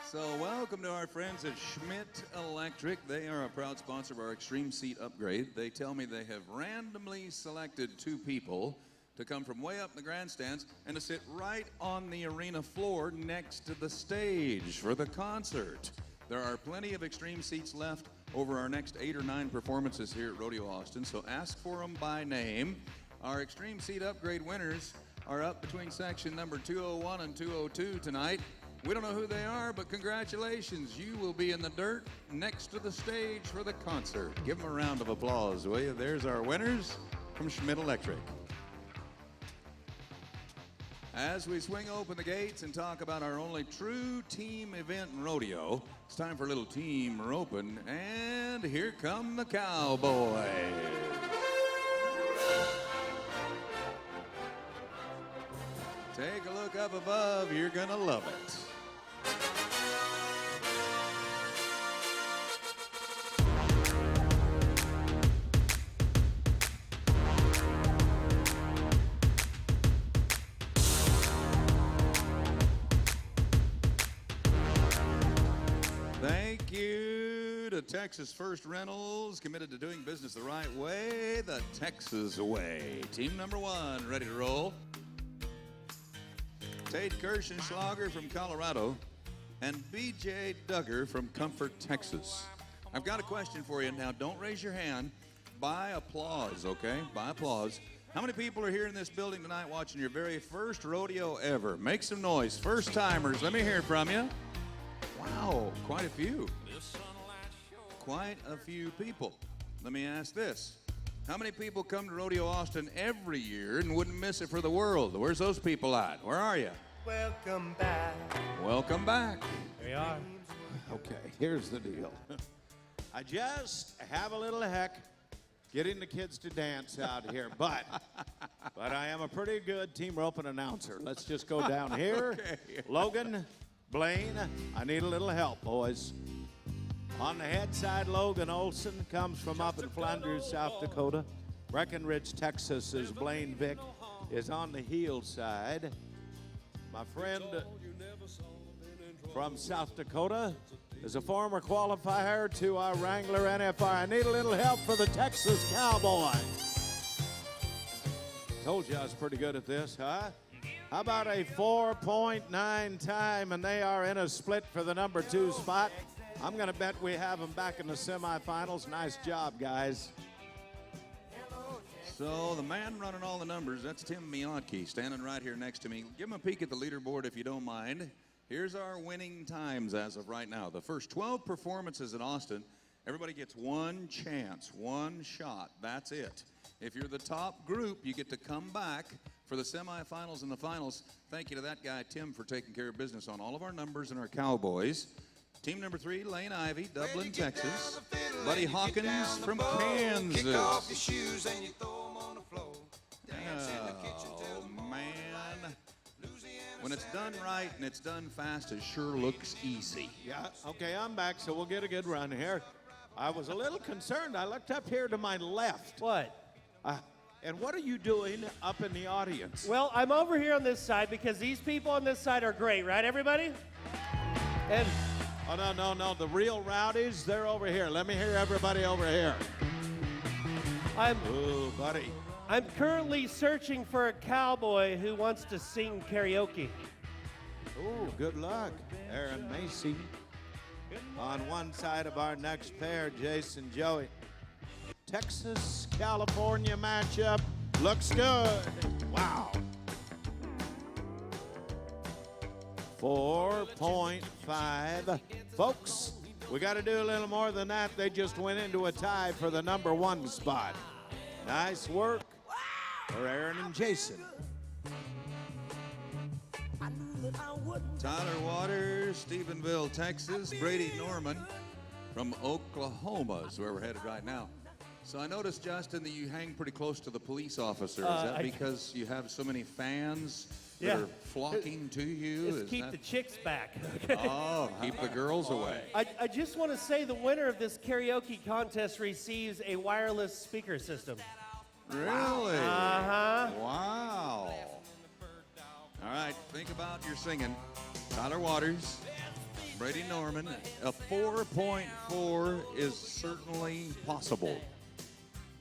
Speaker 2: So welcome to our friends at Schmidt Electric. They are a proud sponsor of our Extreme Seat Upgrade. They tell me they have randomly selected 2 people to come from way up in the grandstands and to sit right on the arena floor next to the stage for the concert. There are plenty of Extreme seats left over our next 8 or 9 performances here at Rodeo Austin, so ask for them by name. Our Extreme Seat Upgrade winners are up between section number 201 and 202 tonight. We don't know who they are, but congratulations. You will be in the dirt next to the stage for the concert. Give them a round of applause, will you? There's our winners from Schmidt Electric. As we swing open the gates and talk about our only true team event in rodeo, it's time for a little team roping, and here come the Cowboys. Take a look up above, you're gonna love it. Thank you to Texas First Rentals, committed to doing business the right way, the Texas way. Team number 1, ready to roll. Tate Kirschenschlager from Colorado and B.J. Duggar from Comfort, Texas. I've got a question for you now. Don't raise your hand. By applause, okay? By applause. How many people are here in this building tonight watching your very first rodeo ever? Make some noise. First timers, let me hear from you. Wow, quite a few. Quite a few people. Let me ask this. How many people come to Rodeo Austin every year and wouldn't miss it for the world? Where's those people at? Where are you?
Speaker 5: Welcome back.
Speaker 2: Welcome back.
Speaker 5: Here we are.
Speaker 3: Okay, here's the deal. I just have a little heck getting the kids to dance out here, but I am a pretty good team roping announcer. Let's just go down here.
Speaker 2: Okay.
Speaker 3: Logan, Blaine, I need a little help, boys. On the head side, Logan Olson comes from up in Flanders, South Dakota. Breckenridge, Texas is Blaine Vick, is on the heel side. My friend from South Dakota is a former qualifier to our Wrangler NFR. I need a little help for the Texas Cowboy. Told you I was pretty good at this, huh? How about a 4.9 time, and they are in a split for the number 2 spot. I'm going to bet we have them back in the semifinals. Nice job, guys.
Speaker 2: So the man running all the numbers, that's Tim Miyotke, standing right here next to me. Give him a peek at the leaderboard if you don't mind. Here's our winning times as of right now. The first 12 performances in Austin, everybody gets 1 chance, 1 shot. That's it. If you're the top group, you get to come back for the semifinals and the finals. Thank you to that guy, Tim, for taking care of business on all of our numbers and our Cowboys. Team number 3, Lane Ivy, Dublin, Texas. Buddy Hawkins from Kansas. Oh, man. When it's done right and it's done fast, it sure looks easy.
Speaker 3: Yeah, okay, I'm back, so we'll get a good run here. I was a little concerned. I looked up here to my left.
Speaker 5: What?
Speaker 3: And what are you doing up in the audience?
Speaker 5: Well, I'm over here on this side because these people on this side are great, right, everybody? And
Speaker 3: Oh, no. The real rowdies, they're over here. Let me hear everybody over here. Ooh, buddy.
Speaker 5: I'm currently searching for a cowboy who wants to sing karaoke.
Speaker 3: Ooh, good luck, Aaron Macy. On one side of our next pair, Jason Joey. Texas, California matchup looks good. Wow. 4.5. Folks, we got to do a little more than that. They just went into a tie for the number 1 spot. Nice work for Aaron and Jason.
Speaker 2: Tyler Waters, Stephenville, Texas. Brady Norman from Oklahoma is where we're headed right now. So I noticed, Justin, that you hang pretty close to the police officer. Is that because you have so many fans that are flocking to you?
Speaker 5: Just keep the chicks back.
Speaker 2: Oh, keep the girls away.
Speaker 5: I just want to say the winner of this karaoke contest receives a wireless speaker system.
Speaker 2: Really?
Speaker 5: Uh-huh.
Speaker 2: Wow. All right, think about your singing. Tyler Waters, Brady Norman. A 4.4 is certainly possible.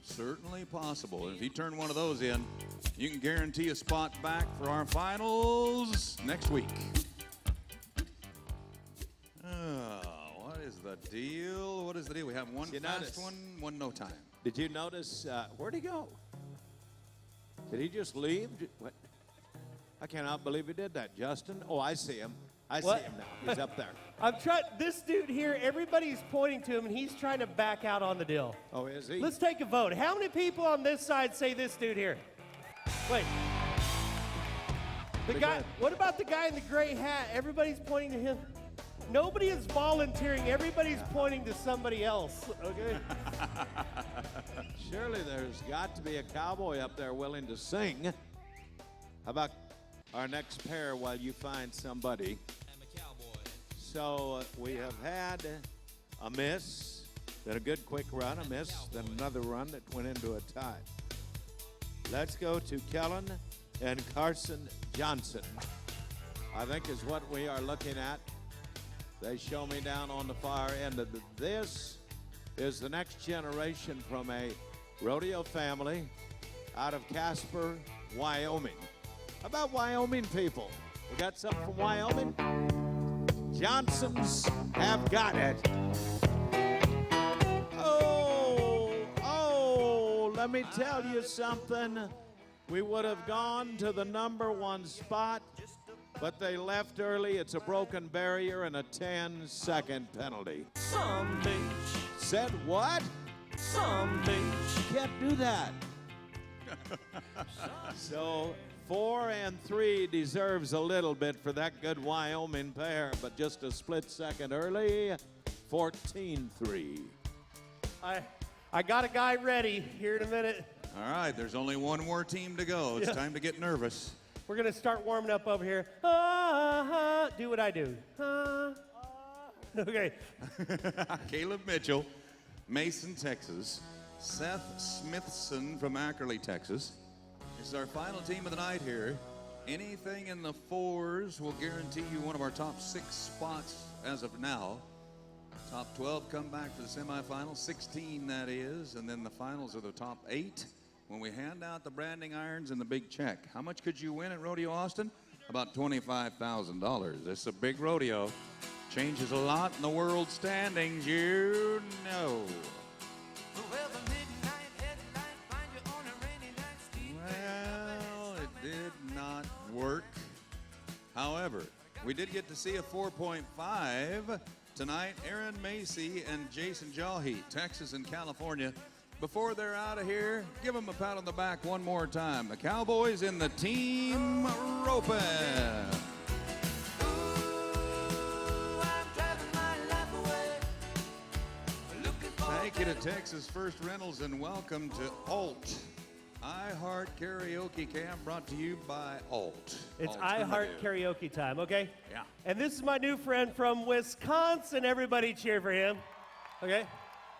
Speaker 2: Certainly possible. And if you turn one of those in, you can guarantee a spot back for our finals next week. What is the deal? What is the deal? We have one fast one no time.
Speaker 3: Did you notice, where'd he go? Did he just leave? What? I cannot believe he did that, Justin. Oh, I see him. I see him now. He's up there.
Speaker 5: I'm trying. This dude here, everybody's pointing to him, and he's trying to back out on the deal.
Speaker 3: Oh, is he?
Speaker 5: Let's take a vote. How many people on this side say this dude here? Wait. The guy. What about the guy in the gray hat? Everybody's pointing to him. Nobody is volunteering. Everybody's pointing to somebody else. Okay.
Speaker 3: Surely there's got to be a cowboy up there willing to sing. How about our next pair while you find somebody? So we have had a miss, then a good quick run, a miss, then another run that went into a tie. Let's go to Kellen and Carson Johnson, I think is what we are looking at. They show me down on the far end of this is the next generation from a rodeo family out of Casper, Wyoming. How about Wyoming people? We got something from Wyoming? Johnsons have got it. Oh, let me tell you something. We would have gone to the number 1 spot, but they left early. It's a broken barrier and a 10-second penalty.
Speaker 6: Some bitch,
Speaker 3: Said what?
Speaker 6: some bitch.
Speaker 3: You can't do that. So 4 and 3 deserves a little bit for that good Wyoming pair, but just a split second early, 14-3.
Speaker 5: I got a guy ready here in a minute.
Speaker 2: All right, there's only one more team to go. It's time to get nervous.
Speaker 5: We're going to start warming up over here. Do what I do. Okay.
Speaker 2: Caleb Mitchell, Mason, Texas. Seth Smithson from Ackerley, Texas. This is our final team of the night here. Anything in the 4s will guarantee you one of our top 6 spots as of now. Top 12 come back for the semifinals, 16 that is, and then the finals are the top 8 when we hand out the branding irons and the big check. How much could you win at Rodeo Austin? About $25,000. This is a big rodeo. Changes a lot in the world standings, you know. Well, it did not work. However, we did get to see a 4.5 tonight. Aaron Macy and Jason Jawhe, Texas and California. Before they're out of here, give them a pat on the back one more time. The Cowboys in the team roping. Thank you to Texas First Rentals and welcome to Alt. iHeart Karaoke Camp brought to you by Alt.
Speaker 5: It's iHeart Karaoke time, okay?
Speaker 2: Yeah.
Speaker 5: And this is my new friend from Wisconsin. Everybody cheer for him. Okay?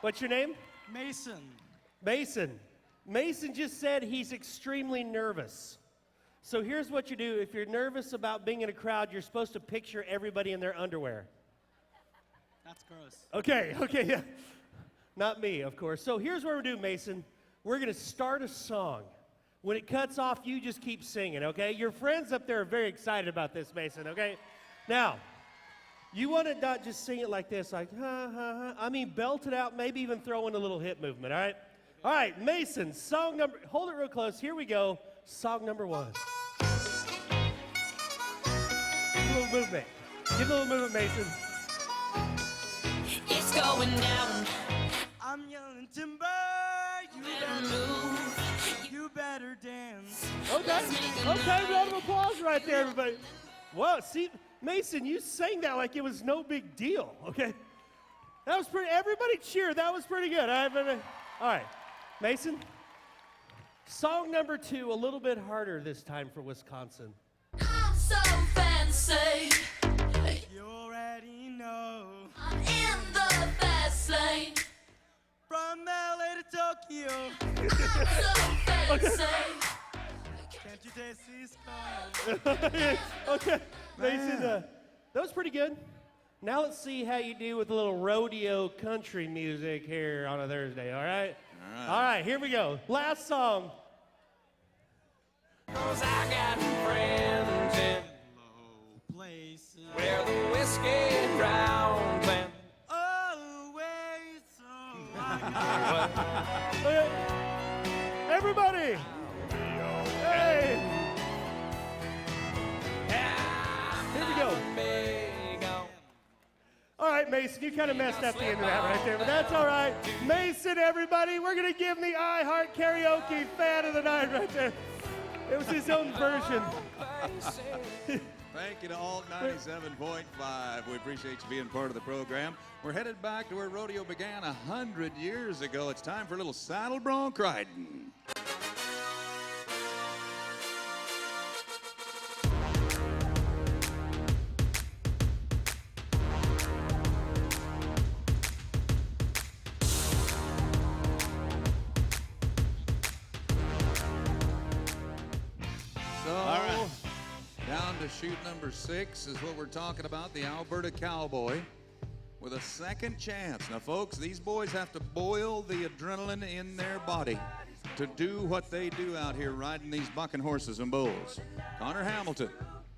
Speaker 5: What's your name?
Speaker 8: Mason.
Speaker 5: Mason. Mason just said he's extremely nervous. So here's what you do. If you're nervous about being in a crowd, you're supposed to picture everybody in their underwear.
Speaker 8: That's gross.
Speaker 5: Okay, yeah. Not me, of course. So here's what we're doing, Mason. we're going to start a song. When it cuts off, you just keep singing, okay? Your friends up there are very excited about this, Mason, okay? Now, you want to not just sing it like this, like, ha, ha, ha. I mean, belt it out, maybe even throw in a little hip movement, all right? All right, Mason, song number, hold it real close. Here we go. Song number 1. Give a little movement. Give a little movement, Mason.
Speaker 4: It's going down.
Speaker 6: I'm yelling timber, you
Speaker 4: Better
Speaker 6: better
Speaker 4: move.
Speaker 6: you better dance.
Speaker 5: Okay, okay, round of applause right there, everybody. Whoa, see, Mason, you sang that like it was no big deal, okay? That was pretty, everybody cheer, that was pretty good. All right, Mason, song number 2, a little bit harder this time for Wisconsin.
Speaker 8: I'm so fancy.
Speaker 6: You already know.
Speaker 8: I'm in the fast lane.
Speaker 6: From LA to Tokyo,
Speaker 8: I'm so fancy.
Speaker 6: can't you taste these colors?
Speaker 5: Okay, Mason, that was pretty good. Now let's see how you do with a little rodeo country music here on a Thursday, all right? All right, here we go. Last song.
Speaker 4: 'Cause I got friends in
Speaker 6: Low places.
Speaker 4: where the whiskey drowns and
Speaker 6: Always so I
Speaker 5: Okay. Everybody. Hey. Here we go.
Speaker 4: big on.
Speaker 5: All right, Mason, you kind of messed up the end of that right there, but that's all right. Mason, everybody, we're going to give him the I Heart Karaoke Fan of the Night right there. It was his own version.
Speaker 2: Thank you to Alt 97.5. We appreciate you being part of the program. We're headed back to where rodeo began 100 years ago. It's time for a little saddle bronc riding. So, down to shoot number 6 is what we're talking about, the Alberta Cowboy with a second chance. Now, folks, these boys have to boil the adrenaline in their body to do what they do out here riding these bucking horses and bulls. Connor Hamilton,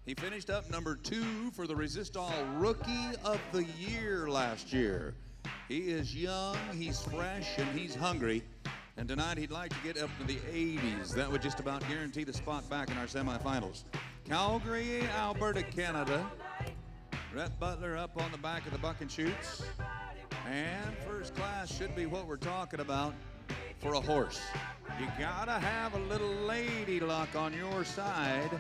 Speaker 2: he finished up number 2 for the Resistol Rookie of the Year last year. He is young, he's fresh, and he's hungry. And tonight he'd like to get up to the 80s. That would just about guarantee the spot back in our semifinals. Calgary, Alberta, Canada. Rhett Butler up on the back of the buck and shoots. And first class should be what we're talking about for a horse. You gotta have a little lady luck on your side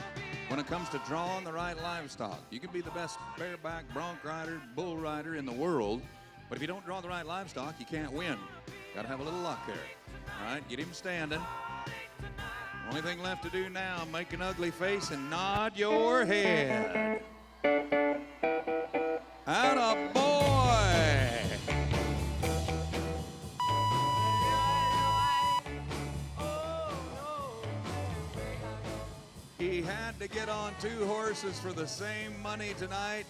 Speaker 2: when it comes to drawing the right livestock. You can be the best bareback, bronc rider, bull rider in the world, but if you don't draw the right livestock, you can't win. Gotta have a little luck there. All right, get him standing. Only thing left to do now, make an ugly face and nod your head. Atta boy! He had to get on 2 horses for the same money tonight.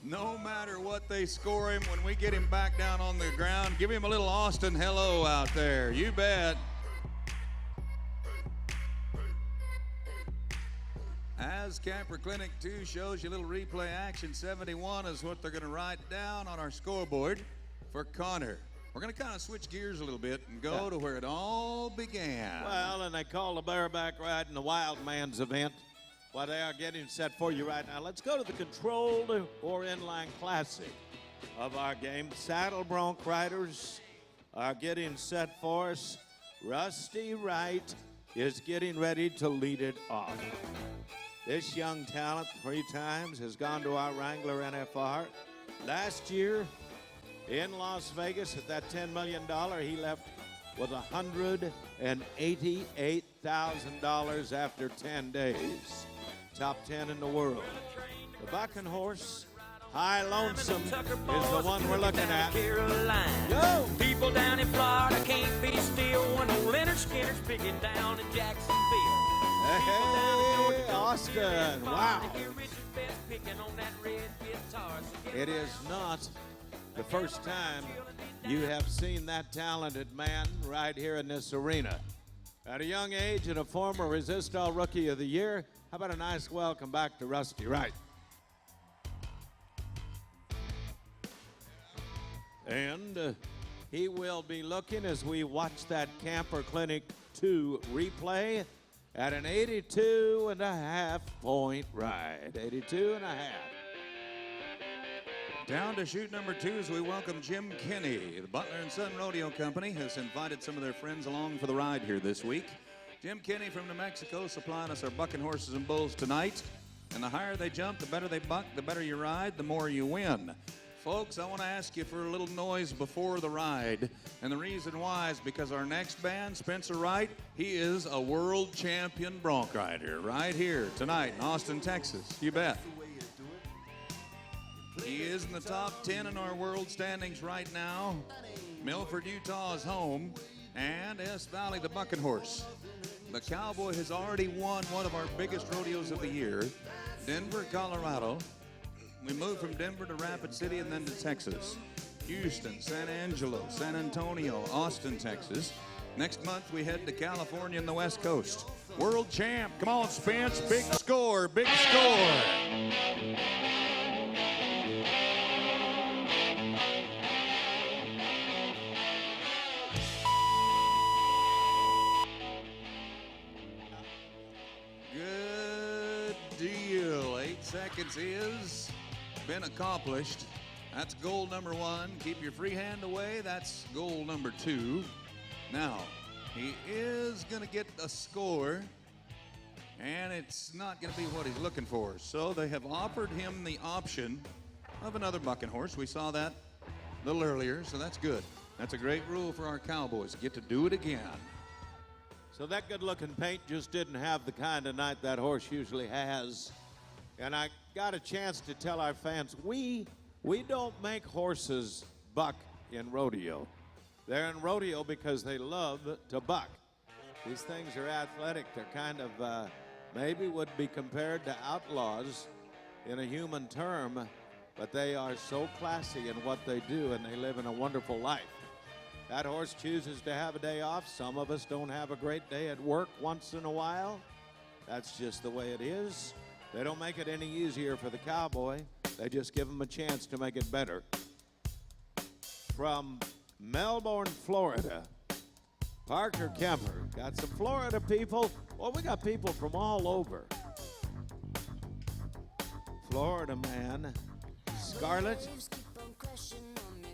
Speaker 2: No matter what they score him, when we get him back down on the ground, give him a little Austin hello out there. You bet. As Camper Clinic 2 shows you a little replay action, 71 is what they're going to write down on our scoreboard for Connor. We're going to kind of switch gears a little bit and go to where it all began.
Speaker 3: Well, and they call the bareback riding the wild man's event. Well, they are getting set for you right now. Let's go to the controlled or inline classic of our game. Saddle bronc riders are getting set for us. Rusty Wright is getting ready to lead it off. This young talent 3 times has gone to our Wrangler NFR. Last year in Las Vegas at that $10 million, he left with $188,000 after 10 days. Top 10 in the world. The bucking horse, High Lonesome, is the one we're looking at.
Speaker 4: Carolina.
Speaker 3: Go!
Speaker 4: People down in Florida can't be still when old Leonard Skinner's picking down in Jacksonville.
Speaker 3: Hey, Austin, wow.
Speaker 4: Hear Richard Best picking on that red guitar. So get
Speaker 3: It is not the first time You have seen that talented man right here in this arena. At a young age and a former Resistol Rookie of the Year, how about a nice welcome back to Rusty Wright? And he will be looking as we watch that Camper Clinic 2 replay at an 82.5 point ride. 82.5.
Speaker 2: Down to chute number 2 as we welcome Jim Kinney. The Butler & Son Rodeo Company has invited some of their friends along for the ride here this week. Jim Kinney from New Mexico supplying us our bucking horses and bulls tonight. And the higher they jump, the better they buck, the better you ride, the more you win. Folks, I want to ask you for a little noise before the ride. And the reason why is because our next band, Spencer Wright, he is a world champion bronc rider right here tonight in Austin, Texas. You bet. He is in the top 10 in our world standings right now. Milford, Utah is home. And S Valley, the bucking horse. The Cowboy has already won one of our biggest rodeos of the year, Denver, Colorado. We moved from Denver to Rapid City and then to Texas. Houston, San Angelo, San Antonio, Austin, Texas. Next month, we head to California and the West Coast. World champ. Come on, Spence. Big score. Big score. Good deal. 8 seconds is been accomplished. That's goal number 1. Keep your free hand away. That's goal number 2. Now, he is going to get a score, and it's not going to be what he's looking for. So they have offered him the option of another bucking horse. We saw that a little earlier, so that's good. That's a great rule for our Cowboys. Get to do it again.
Speaker 3: So that good-looking paint just didn't have the kind of night that horse usually has. And I got a chance to tell our fans, we don't make horses buck in rodeo. They're in rodeo because they love to buck. These things are athletic. They're kind of, maybe would be compared to outlaws in a human term, but they are so classy in what they do, and they live in a wonderful life. That horse chooses to have a day off. Some of us don't have a great day at work once in a while. That's just the way it is. They don't make it any easier for the Cowboy. They just give him a chance to make it better. From Melbourne, Florida, Parker Kemper. Got some Florida people. Well, we got people from all over. Florida man, Scarlett,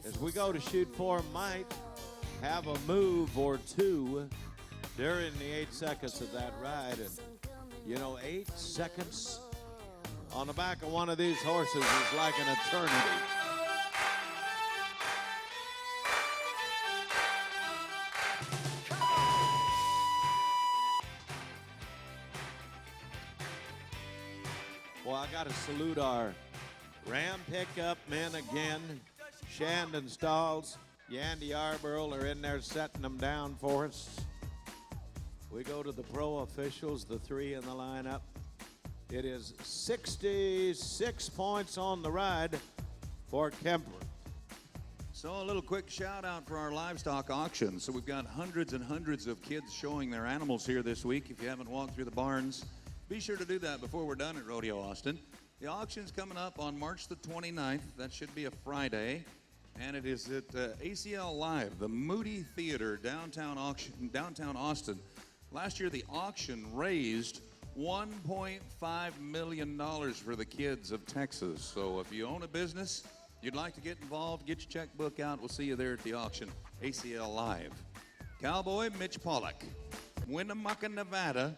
Speaker 3: as we go to chute 4, might have a move or two during the 8 seconds of that ride. And, you know, 8 seconds on the back of one of these horses is like an eternity. Well, I got to salute our Ram pickup men again. Shandon Stalls, Yandy Arborough are in there setting them down for us. We go to the pro officials, the 3 in the lineup. It is 66 points on the ride for Kemper.
Speaker 2: So a little quick shout out for our livestock auction. So we've got hundreds and hundreds of kids showing their animals here this week. If you haven't walked through the barns, be sure to do that before we're done at Rodeo Austin. The auction's coming up on March the 29th. That should be a Friday. And it is at ACL Live, the Moody Theater, downtown Austin. Last year, the auction raised $1.5 million for the kids of Texas. So if you own a business, you'd like to get involved, get your checkbook out. We'll see you there at the auction, ACL Live. Cowboy Mitch Pollock, Winnemucca, Nevada,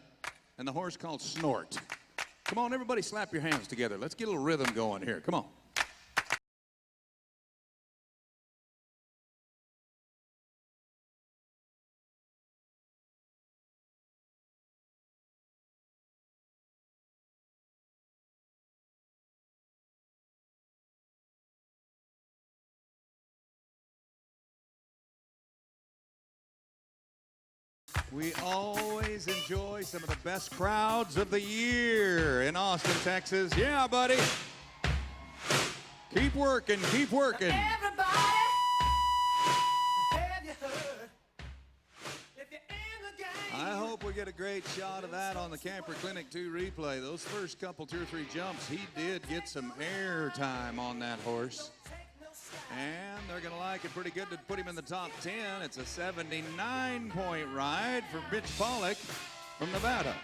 Speaker 2: and the horse called Snort. Come on, everybody slap your hands together. Let's get a little rhythm going here. Come on. We always enjoy some of the best crowds of the year in Austin, Texas. Yeah, buddy. Keep working, keep working.
Speaker 8: Everybody.
Speaker 2: we get a great shot of that on the Camper Clinic 2 replay. Those first couple, 2 or 3 jumps, he did get some air time on that horse. And they're going to like it pretty good to put him in the top 10. It's a 79-point ride for Mitch Pollock from Nevada.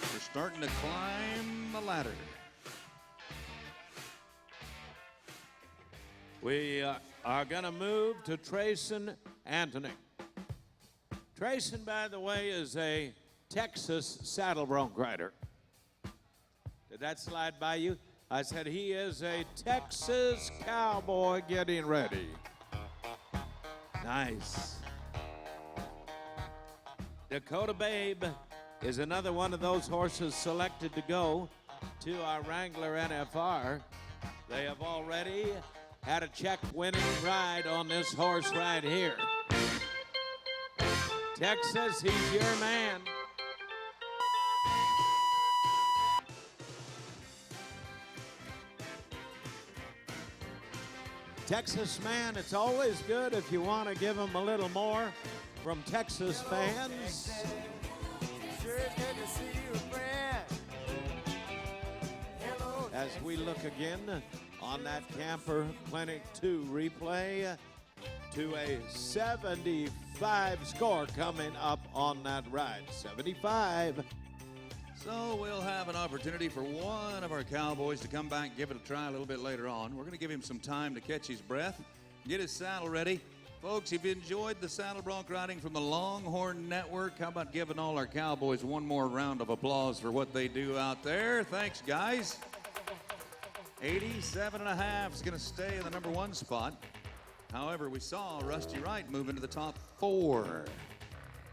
Speaker 2: We're starting to climb the ladder.
Speaker 3: We are going to move to Trayson Anthony. Trayson, by the way, is a Texas saddle bronc rider. Did that slide by you? I said he is a Texas cowboy getting ready. Nice. Dakota Babe is another one of those horses selected to go to our Wrangler NFR. They have already had a check-winning ride on this horse right here. Texas, he's your man. Texas man, it's always good if you want to give him a little more from Texas fans.
Speaker 6: Sure is good to see you, friend. Hello.
Speaker 3: As we look again on that Camper Clinic 2 replay to a 75 score coming up on that ride. 75.
Speaker 2: So we'll have an opportunity for one of our cowboys to come back and give it a try a little bit later on. We're going to give him some time to catch his breath, get his saddle ready. Folks, if you enjoyed the saddle bronc riding from the Longhorn Network, how about giving all our cowboys one more round of applause for what they do out there? Thanks, guys. 87.5 is going to stay in the number 1 spot. However, we saw Rusty Wright move into the top 4.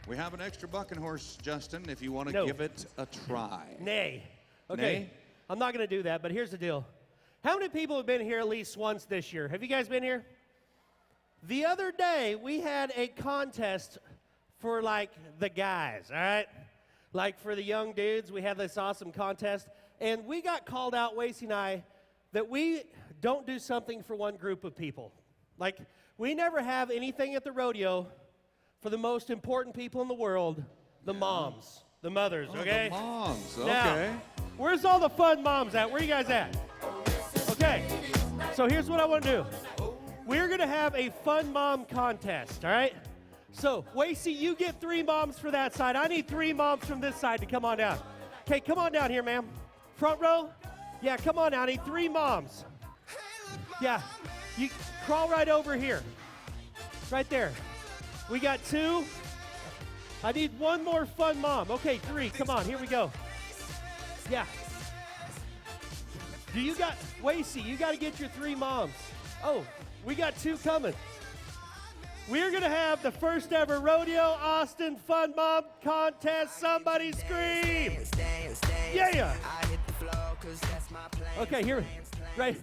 Speaker 2: We have an extra bucking horse, Justin, if you want to
Speaker 5: No.
Speaker 2: give it a try.
Speaker 5: Nay. Okay.
Speaker 2: Nay?
Speaker 5: I'm not going to do that, but here's the deal. How many people have been here at least once this year? Have you guys been here? The other day, we had a contest for, like, the guys, all right? Like, for the young dudes, we had this awesome contest. And we got called out, Wasey and I, that we don't do something for one group of people. Like, we never have anything at the rodeo for the most important people in the world, the moms, the mothers,
Speaker 2: Oh,
Speaker 5: okay?
Speaker 2: the moms, okay.
Speaker 5: Now, where's all the fun moms at? Where you guys at? Okay, so here's what I want to do. We're going to have a fun mom contest, all right? So, Wasey, you get 3 moms for that side. I need 3 moms from this side to come on down. Okay, come on down here, ma'am. Front row? Yeah, come on down. I need 3 moms. Yeah, you crawl right over here. Right there. We got 2. I need 1 more fun mom. Okay, 3. Come on, here we go. Yeah. Do you got, Wasey, you got to get your 3 moms. Oh, we got 2 coming. We're going to have the first ever Rodeo Austin Fun Mom Contest. Somebody scream. Yeah. Okay, here, right.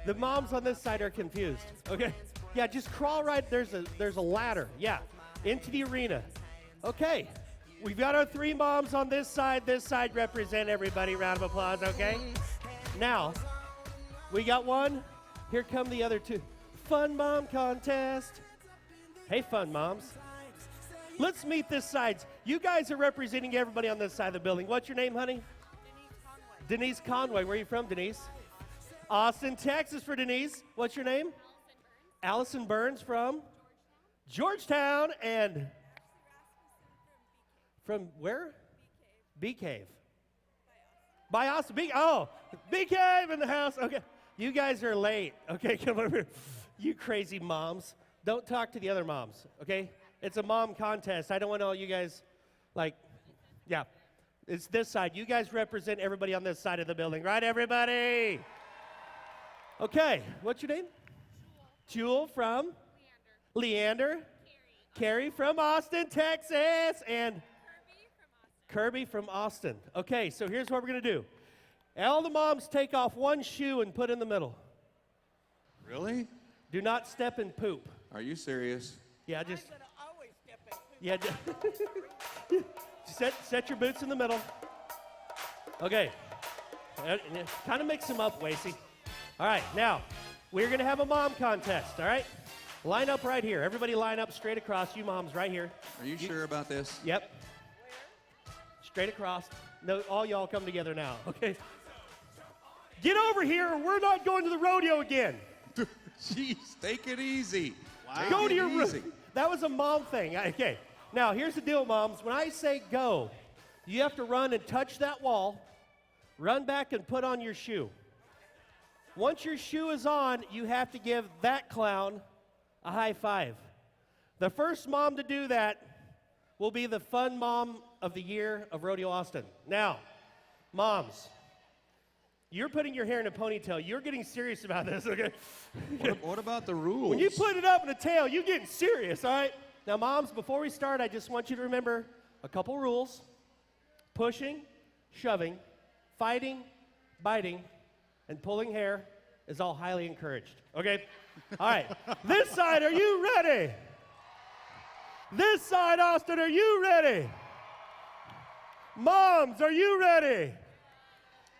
Speaker 5: The moms on this side are confused. Okay. Yeah, just crawl right. There's a ladder. Yeah, into the arena. Okay. We've got our 3 moms on this side. This side represent everybody. Round of applause, okay? Now, we got 1. Here come the other 2. Fun mom contest. Hey, fun moms. Let's meet this side. You guys are representing everybody on this side of the building. What's your name, honey? Denise Conway. Where are you from, Denise? Austin, Texas for Denise. What's your name? Allison Burns from? Georgetown. And from where? Bee Cave. By Austin. Bee Cave in the house. Okay. You guys are late. Okay, come over here. You crazy moms. Don't talk to the other moms, okay? It's a mom contest. I don't want all you guys, yeah. It's this side. You guys represent everybody on this side of the building, right, everybody? Okay, what's your name? Jewel from? Leander. Carrie from Austin, Texas. And? Kirby from Austin. Okay, so here's what we're going to do. All the moms take off 1 shoe and put in the middle.
Speaker 2: Really?
Speaker 5: Do not step in poop.
Speaker 2: Are you serious?
Speaker 5: Yeah, just. Yeah, set your boots in the middle. Okay. Kind of mix them up, Wasey. All right, now, we're going to have a mom contest, all right? Line up right here. Everybody line up straight across. You moms right here.
Speaker 2: Are you sure about this?
Speaker 5: Yep. Straight across. No, all y'all come together now, okay? Get over here or we're not going to the rodeo again.
Speaker 2: Jeez, take it easy. Take
Speaker 5: Go
Speaker 2: it
Speaker 5: to your room.
Speaker 2: easy.
Speaker 5: That was a mom thing. Okay. Now, here's the deal, moms. When I say go, you have to run and touch that wall, run back and put on your shoe. Once your shoe is on, you have to give that clown a high five. The first mom to do that will be the fun mom of the year of Rodeo Austin. Now, moms, you're putting your hair in a ponytail. You're getting serious about this, okay?
Speaker 2: What about the rules?
Speaker 5: When you put it up in a tail, you're getting serious, all right? Now, moms, before we start, I just want you to remember a couple rules. Pushing, shoving, fighting, biting, and pulling hair is all highly encouraged, okay? All right, this side, are you ready? This side, Austin, are you ready? Moms, are you ready?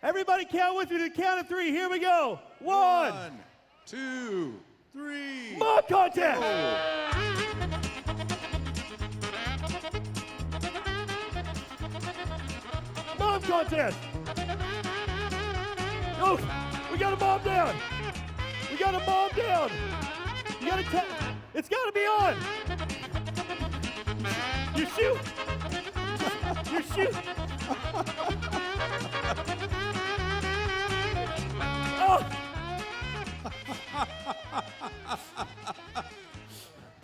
Speaker 5: Everybody count with me to the count of 3. Here we go. 1,
Speaker 2: 2, 3.
Speaker 5: mom contest. Mom contest. Oh, we got a mom down. We got a mom down. You gotta it's gotta be on. Your shoe. Your shoe. Oh.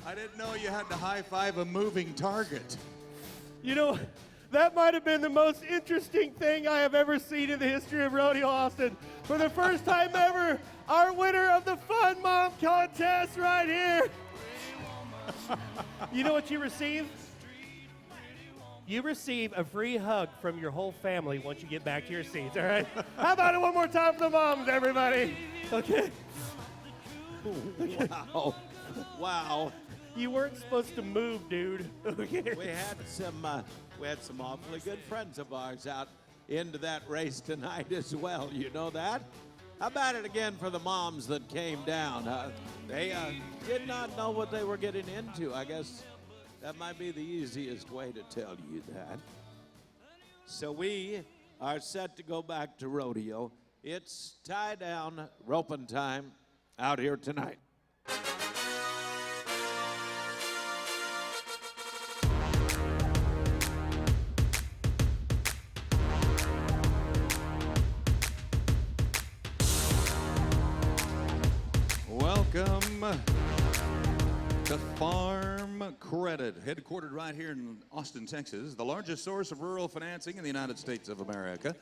Speaker 2: I didn't know you had to high five a moving target.
Speaker 5: You know, that might have been the most interesting thing I have ever seen in the history of Rodeo Austin. For the first time ever, our winner of the Fun Mom Contest right here. You know what you receive? You receive a free hug from your whole family once you get back to your seats, all right? How about it one more time for the moms, everybody? Okay?
Speaker 3: Wow. Wow.
Speaker 5: You weren't supposed to move, dude. Okay?
Speaker 3: We had some awfully good friends of ours out into that race tonight as well. You know that? How about it again for the moms that came down? They did not know what they were getting into. I guess that might be the easiest way to tell you that. So we are set to go back to rodeo. It's tie down roping time out here tonight.
Speaker 2: Welcome to Farm Credit, headquartered right here in Austin, Texas, the largest source of rural financing in the United States of America.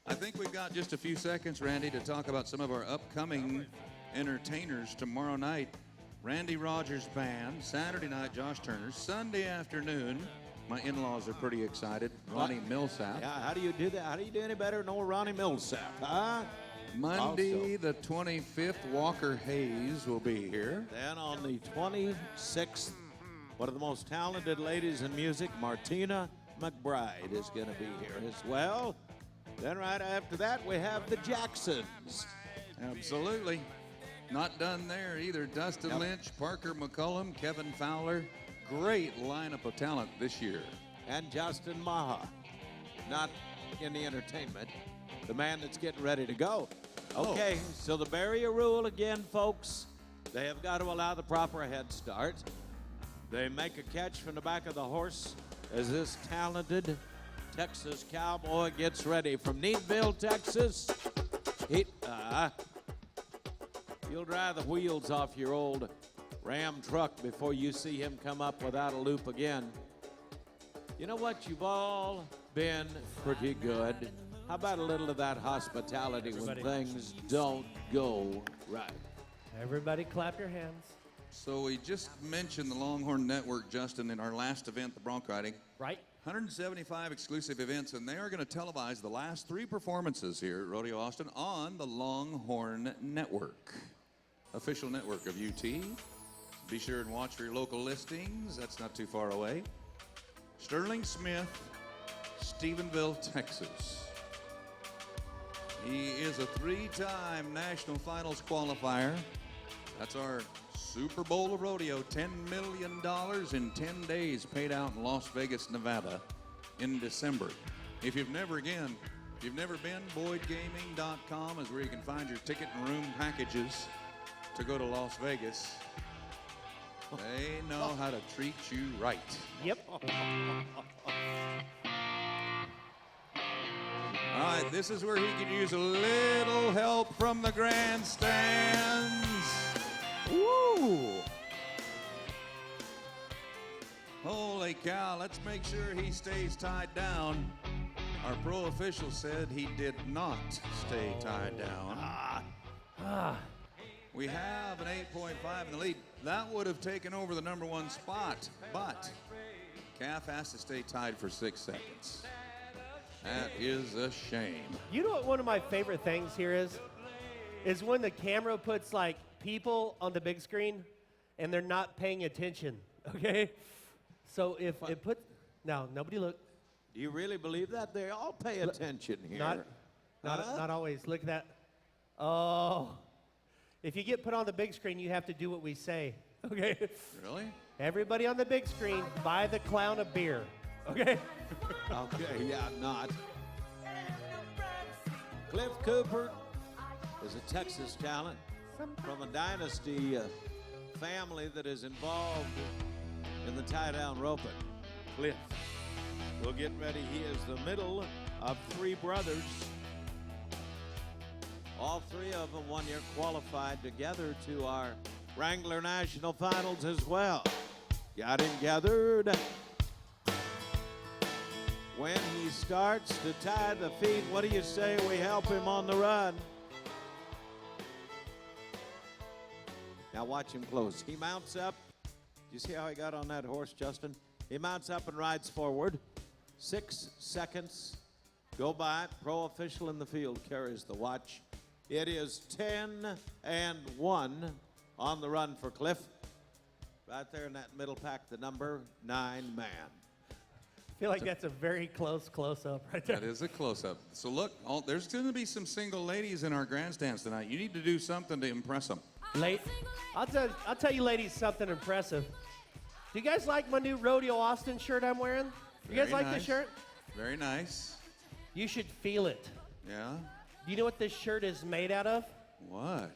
Speaker 2: I think we've got just a few seconds, Randy, to talk about some of our upcoming entertainers tomorrow night. Randy Rogers Band, Saturday night, Josh Turner, Sunday afternoon. My in-laws are pretty excited. Ronnie Millsap.
Speaker 3: Yeah, how do you do that? How do you do any better than old Ronnie Millsap, huh?
Speaker 2: Monday, the 25th, Walker Hayes will be here.
Speaker 3: Then on the 26th, one of the most talented ladies in music, Martina McBride, is going to be here as well. Then right after that, we have the Jacksons.
Speaker 2: Absolutely. Not done there either. Dustin Lynch, Parker McCullum, Kevin Fowler. Great lineup of talent this year.
Speaker 3: And Justin Maha. Not in the entertainment, the man that's getting ready to go. Okay, so the barrier rule again, folks. They have got to allow the proper head start. They make a catch from the back of the horse as this talented Texas cowboy gets ready from Neatville, Texas. You'll drive the wheels off your old Ram truck before you see him come up without a loop again. You know what? You've all been pretty good. How about a little of that hospitality when things don't go right?
Speaker 5: Everybody clap your hands.
Speaker 2: So we just mentioned the Longhorn Network, Justin, in our last event, the bronc riding.
Speaker 5: Right.
Speaker 2: 175 exclusive events, and they are going to televise the last 3 performances here at Rodeo Austin on the Longhorn Network, official network of UT. Be sure and watch for your local listings. That's not too far away. Sterling Smith, Stephenville, Texas. He is a 3-time national finals qualifier. That's our Super Bowl of Rodeo, $10 million in 10 days paid out in Las Vegas, Nevada in December. If you've never been, BoydGaming.com is where you can find your ticket and room packages to go to Las Vegas. They know how to treat you right.
Speaker 5: Yep.
Speaker 2: All right, this is where he could use a little help from the grandstands.
Speaker 5: Woo!
Speaker 2: Holy cow, let's make sure he stays tied down. Our pro official said he did not stay tied down. We have an 8.5 in the lead. That would have taken over the number one spot, but Calf has to stay tied for 6 seconds. That is a shame.
Speaker 5: You know what one of my favorite things here is? Is when the camera puts like people on the big screen and they're not paying attention, okay? So if it puts, no, nobody look.
Speaker 3: Do you really believe that? They all pay attention here.
Speaker 5: Not always. Look at that. Oh. If you get put on the big screen, you have to do what we say, okay?
Speaker 2: Really?
Speaker 5: Everybody on the big screen, buy the clown a beer, okay?
Speaker 3: Okay, yeah, not. Cliff Cooper is a Texas talent from a dynasty family that is involved in the tie-down roping. Cliff. We'll get ready. He is the middle of 3 brothers. All 3 of them 1 year qualified together to our Wrangler National Finals as well. Got him gathered. When he starts to tie the feet, what do you say we help him on the run? Now watch him close. He mounts up. Do you see how he got on that horse, Justin? He mounts up and rides forward. 6 seconds go by. Pro official in the field carries the watch. It is 10-1 on the run for Cliff. Right there in that middle pack, the number 9 man.
Speaker 5: I feel like that's a very close close-up right there.
Speaker 2: That is a close-up. So look, there's going to be some single ladies in our grandstands tonight. You need to do something to impress them.
Speaker 5: I'll tell you ladies something impressive. Do you guys like my new Rodeo Austin shirt I'm wearing? You guys
Speaker 2: Very
Speaker 5: like
Speaker 2: nice.
Speaker 5: the shirt?
Speaker 2: Very nice.
Speaker 5: You should feel it.
Speaker 2: Yeah?
Speaker 5: Do you know what this shirt is made out of?
Speaker 2: What?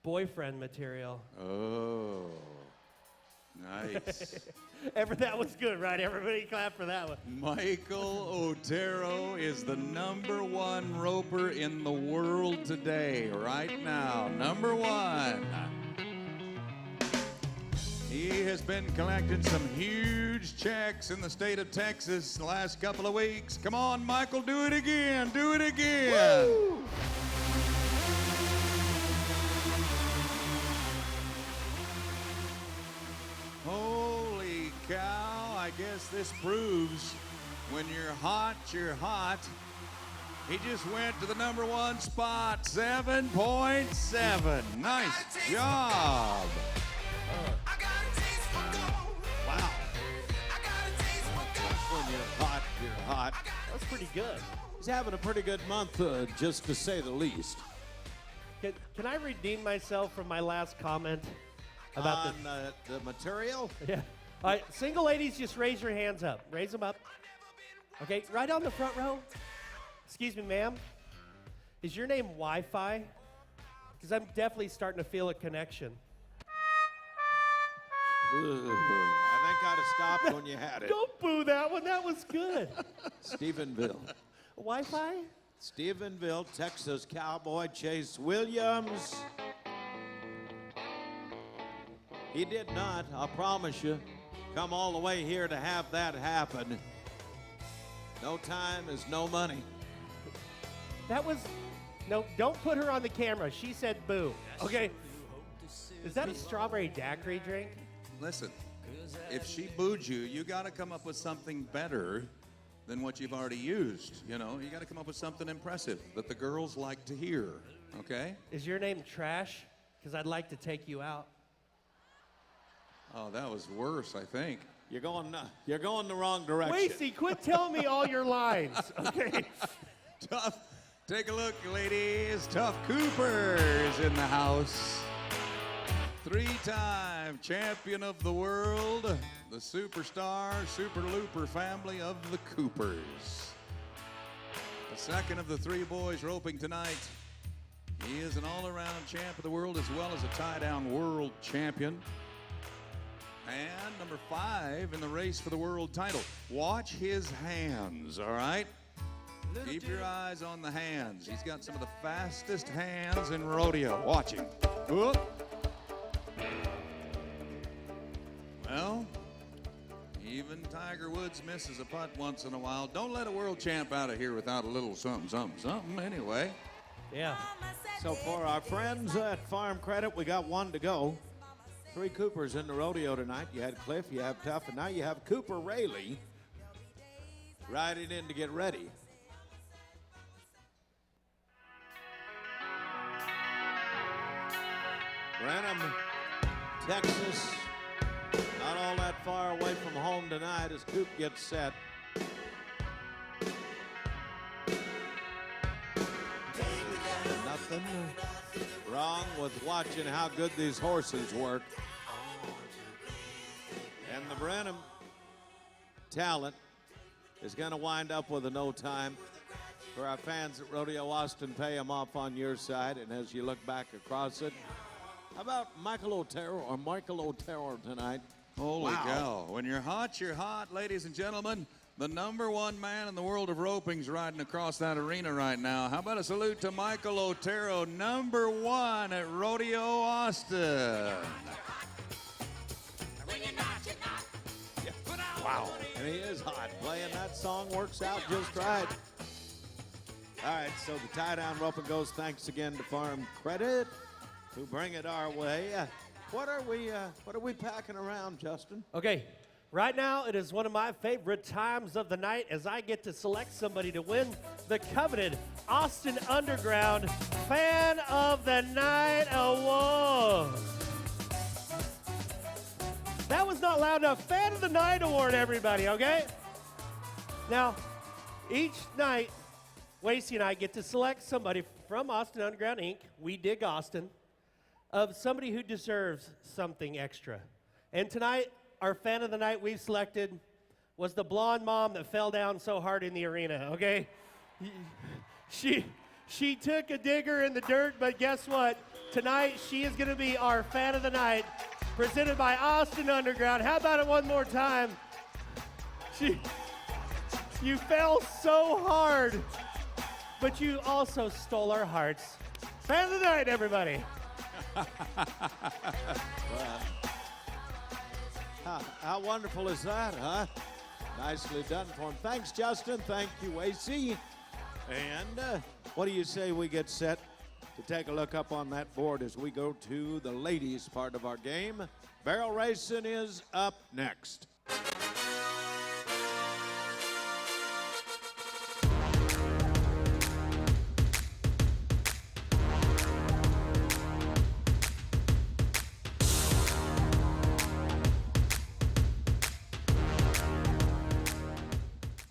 Speaker 5: Boyfriend material.
Speaker 2: Oh, nice.
Speaker 5: That was good, right? Everybody clap for that one.
Speaker 2: Michael Otero is the number 1 roper in the world today, right now. Number 1. He has been collecting some huge checks in the state of Texas the last couple of weeks. Come on, Michael, do it again. Do it again.
Speaker 5: Woo!
Speaker 2: Holy cow, I guess this proves when you're hot, you're hot. He just went to the number 1 spot, 7.7. Nice job.
Speaker 3: Wow. When you're hot, you're hot.
Speaker 5: That's pretty good.
Speaker 3: He's having a pretty good month, just to say the least.
Speaker 5: Can I redeem myself from my last comment about
Speaker 3: On the material?
Speaker 5: Yeah. All right, single ladies, just raise your hands up. Raise them up. Okay, right on the front row. Excuse me, ma'am. Is your name Wi-Fi? Because I'm definitely starting to feel a connection.
Speaker 3: I think I'd have stopped when you had it.
Speaker 5: Don't boo that one. That was good.
Speaker 3: Stephenville.
Speaker 5: Wi-Fi?
Speaker 3: Stephenville, Texas cowboy Chase Williams. He did not, I promise you, come all the way here to have that happen. No time is no money.
Speaker 5: That was... No, don't put her on the camera. She said boo. Okay. Is that a strawberry daiquiri drink?
Speaker 2: Listen, if she booed you, you got to come up with something better than what you've already used. You know, you got to come up with something impressive that the girls like to hear, okay?
Speaker 5: Is your name Trash? Because I'd like to take you out.
Speaker 2: Oh, that was worse, I think.
Speaker 3: You're going the wrong direction.
Speaker 5: Wasey, quit telling me all your lines, okay?
Speaker 2: Tough. Take a look, ladies. Tough Cooper's in the house. 3 times 5 champion of the world, the superstar, super looper family of the Coopers. The second of the 3 boys roping tonight. He is an all-around champ of the world as well as a tie-down world champion. And number 5 in the race for the world title. Watch his hands, all right? Keep your eyes on the hands. He's got some of the fastest hands in rodeo. Watch him. Whoop. Well, even Tiger Woods misses a putt once in a while. Don't let a world champ out of here without a little something, something, something anyway.
Speaker 5: Yeah.
Speaker 3: So for our friends at Farm Credit, we got 1 to go. 3 Coopers in the rodeo tonight. You had Cliff, you have Tuff, and now you have Cooper Rayleigh riding in to get ready. Branham, Texas, not all that far away from home tonight as Coop gets set. Nothing wrong with watching how good these horses work. And the Branham talent is going to wind up with a no time. For our fans at Rodeo Austin, pay them off on your side. And as you look back across it, how about Michael Otero tonight?
Speaker 2: Holy
Speaker 3: Wow.
Speaker 2: cow. When you're hot, ladies and gentlemen. The #1 man in the world of roping's riding across that arena right now. How about a salute to Michael Otero, #1 at Rodeo Austin.
Speaker 3: Wow. And he is hot. Playing that song works out just right. All right, so the tie-down roping goes thanks again to Farm Credit, who bring it our way. What are we packing around, Justin?
Speaker 5: Okay, right now it is one of my favorite times of the night as I get to select somebody to win the coveted Austin Underground Fan of the Night Award. That was not loud enough. Fan of the Night Award, everybody, okay? Now, each night, Wasey and I get to select somebody from Austin Underground Inc., We Dig Austin, of somebody who deserves something extra. And tonight, our fan of the night we've selected was the blonde mom that fell down so hard in the arena, okay? She took a digger in the dirt, but guess what? Tonight, she is going to be our fan of the night, presented by Austin Underground. How about it one more time? You fell so hard, but you also stole our hearts. Fan of the night, everybody.
Speaker 3: How wonderful is that, huh? Nicely done for him. Thanks, Justin. Thank you, AC. And what do you say we get set to take a look up on that board as we go to the ladies' part of our game? Barrel racing is up next.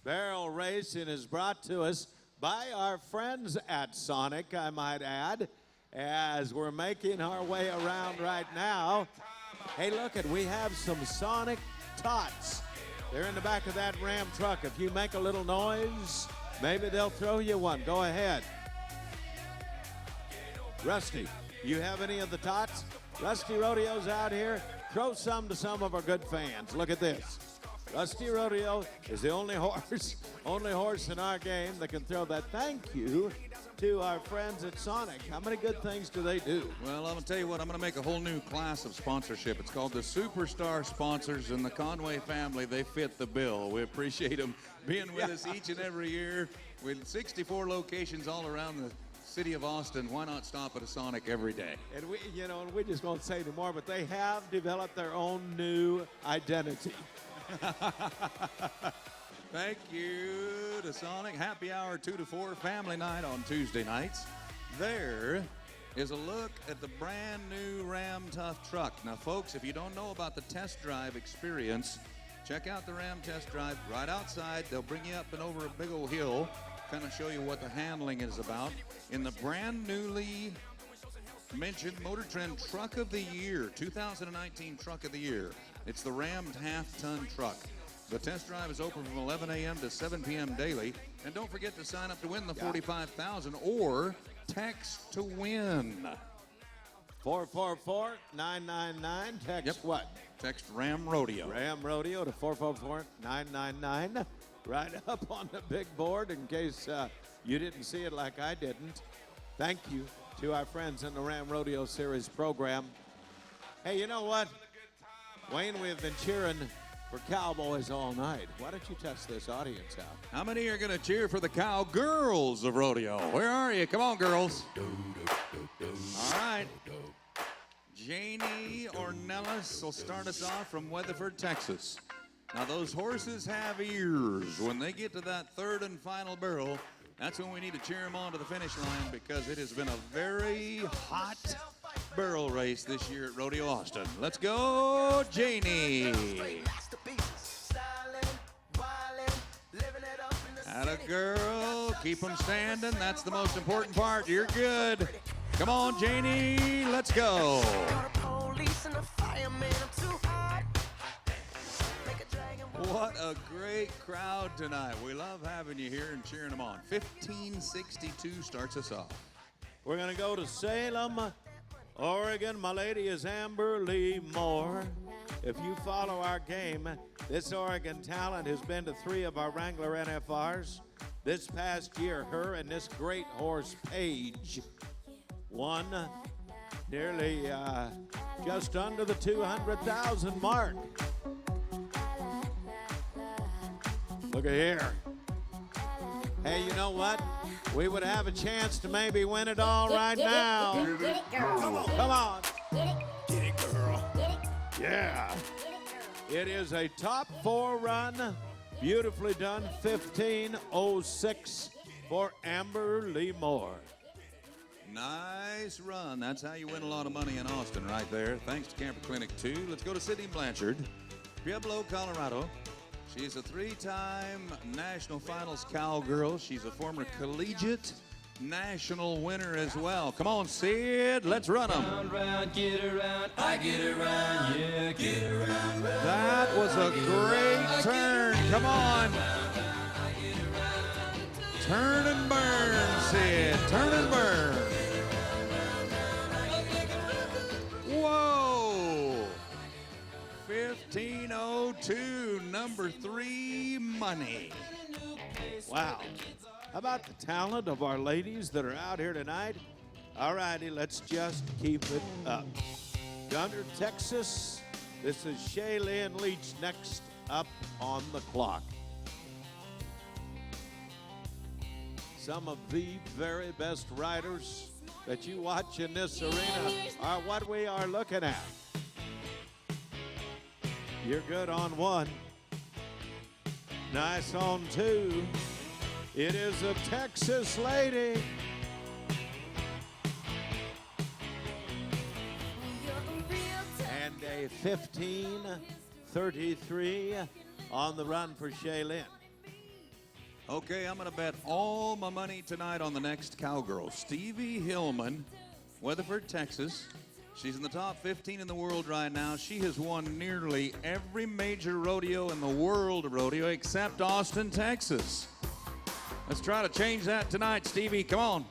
Speaker 3: Barrel racing is brought to us by our friends at Sonic, I might add, as we're making our way around right now. Hey, look it, we have some Sonic tots. They're in the back of that Ram truck. If you make a little noise, maybe they'll throw you one. Go ahead. Rusty, you have any of the tots? Rusty Rodeo's out here. Throw some to some of our good fans. Look at this. Rusty Rodeo is the only horse in our game that can throw that. Thank you to our friends at Sonic. How many good things do they do?
Speaker 2: Well, I'm going to tell you what, I'm going to make a whole new class of sponsorship. It's called the Superstar Sponsors, and the Conway family, they fit the bill. We appreciate them being with us each and every year. With 64 locations all around the city of Austin, why not stop at a Sonic every day?
Speaker 3: And we just won't say anymore, but they have developed their own new identity.
Speaker 2: Thank you to Sonic. Happy hour 2 to 4, family night on Tuesday nights. There is a look at the brand new Ram Tough truck. Now, folks, if you don't know about the test drive experience, check out the Ram test drive right outside. They'll bring you up and over a big old hill, kind of show you what the handling is about. In the brand newly mention Motor Trend Truck of the Year, 2019 Truck of the Year. It's the rammed half-ton truck. The test drive is open from 11 a.m. to 7 p.m. daily. And don't forget to sign up to win the $45,000 or text to win.
Speaker 3: 444-999. Text what?
Speaker 2: Text Ram Rodeo.
Speaker 3: Ram Rodeo to 444-999. Right up on the big board in case you didn't see it like I didn't. Thank you to our friends in the Ram Rodeo Series program. Hey, you know what? Wayne, we've been cheering for Cowboys all night. Why don't you test this audience out?
Speaker 2: How many are going to cheer for the Cowgirls of Rodeo? Where are you? Come on, girls. All right. Janie Ornelas will start us off from Weatherford, Texas. Now, those horses have ears. When they get to that third and final barrel, that's when we need to cheer them on to the finish line because it has been a very hot barrel race this year at Rodeo Austin. Let's go, Janie. Atta girl, keep them standing. That's the most important part. You're good. Come on, Janie, let's go. What a great crowd tonight. We love having you here and cheering them on. 1562 starts us off.
Speaker 3: We're going to go to Salem, Oregon. My lady is Amber Lee Moore. If you follow our game, this Oregon talent has been to 3 of our Wrangler NFRs. This past year, her and this great horse, Paige, won nearly just under the 200,000 mark. Look at here. Hey, you know what? We would have a chance to maybe win it all right now.
Speaker 7: Get it, girl.
Speaker 3: Come on.
Speaker 7: Get it, girl.
Speaker 3: Yeah. It is a top 4 run. Beautifully done. 15:06 for Amber Lee Moore.
Speaker 2: Nice run. That's how you win a lot of money in Austin right there. Thanks to Camper Clinic 2. Let's go to Sydney Blanchard, Pueblo, Colorado. She's a 3-time national finals cowgirl. She's a former collegiate national winner as well. Come on, Sid. Let's run them.
Speaker 4: Round, round, get around, I get around, yeah, get around.
Speaker 2: That was a great turn. Come on. Turn and burn, Sid. Turn and burn. Whoa. 15:02, number 3 money.
Speaker 3: Wow. How about the talent of our ladies that are out here tonight? All righty, let's just keep it up. Gunter, Texas. This is Shaylin Leach next up on the clock. Some of the very best riders that you watch in this arena are what we are looking at. You're good on 1. Nice on 2. It is a Texas lady. And a 15:33 on the run for Shaylin.
Speaker 2: Okay, I'm going to bet all my money tonight on the next cowgirl. Stevie Hillman, Weatherford, Texas. She's in the top 15 in the world right now. She has won nearly every major rodeo in the world of rodeo except Austin, Texas. Let's try to change that tonight, Stevie. Come on.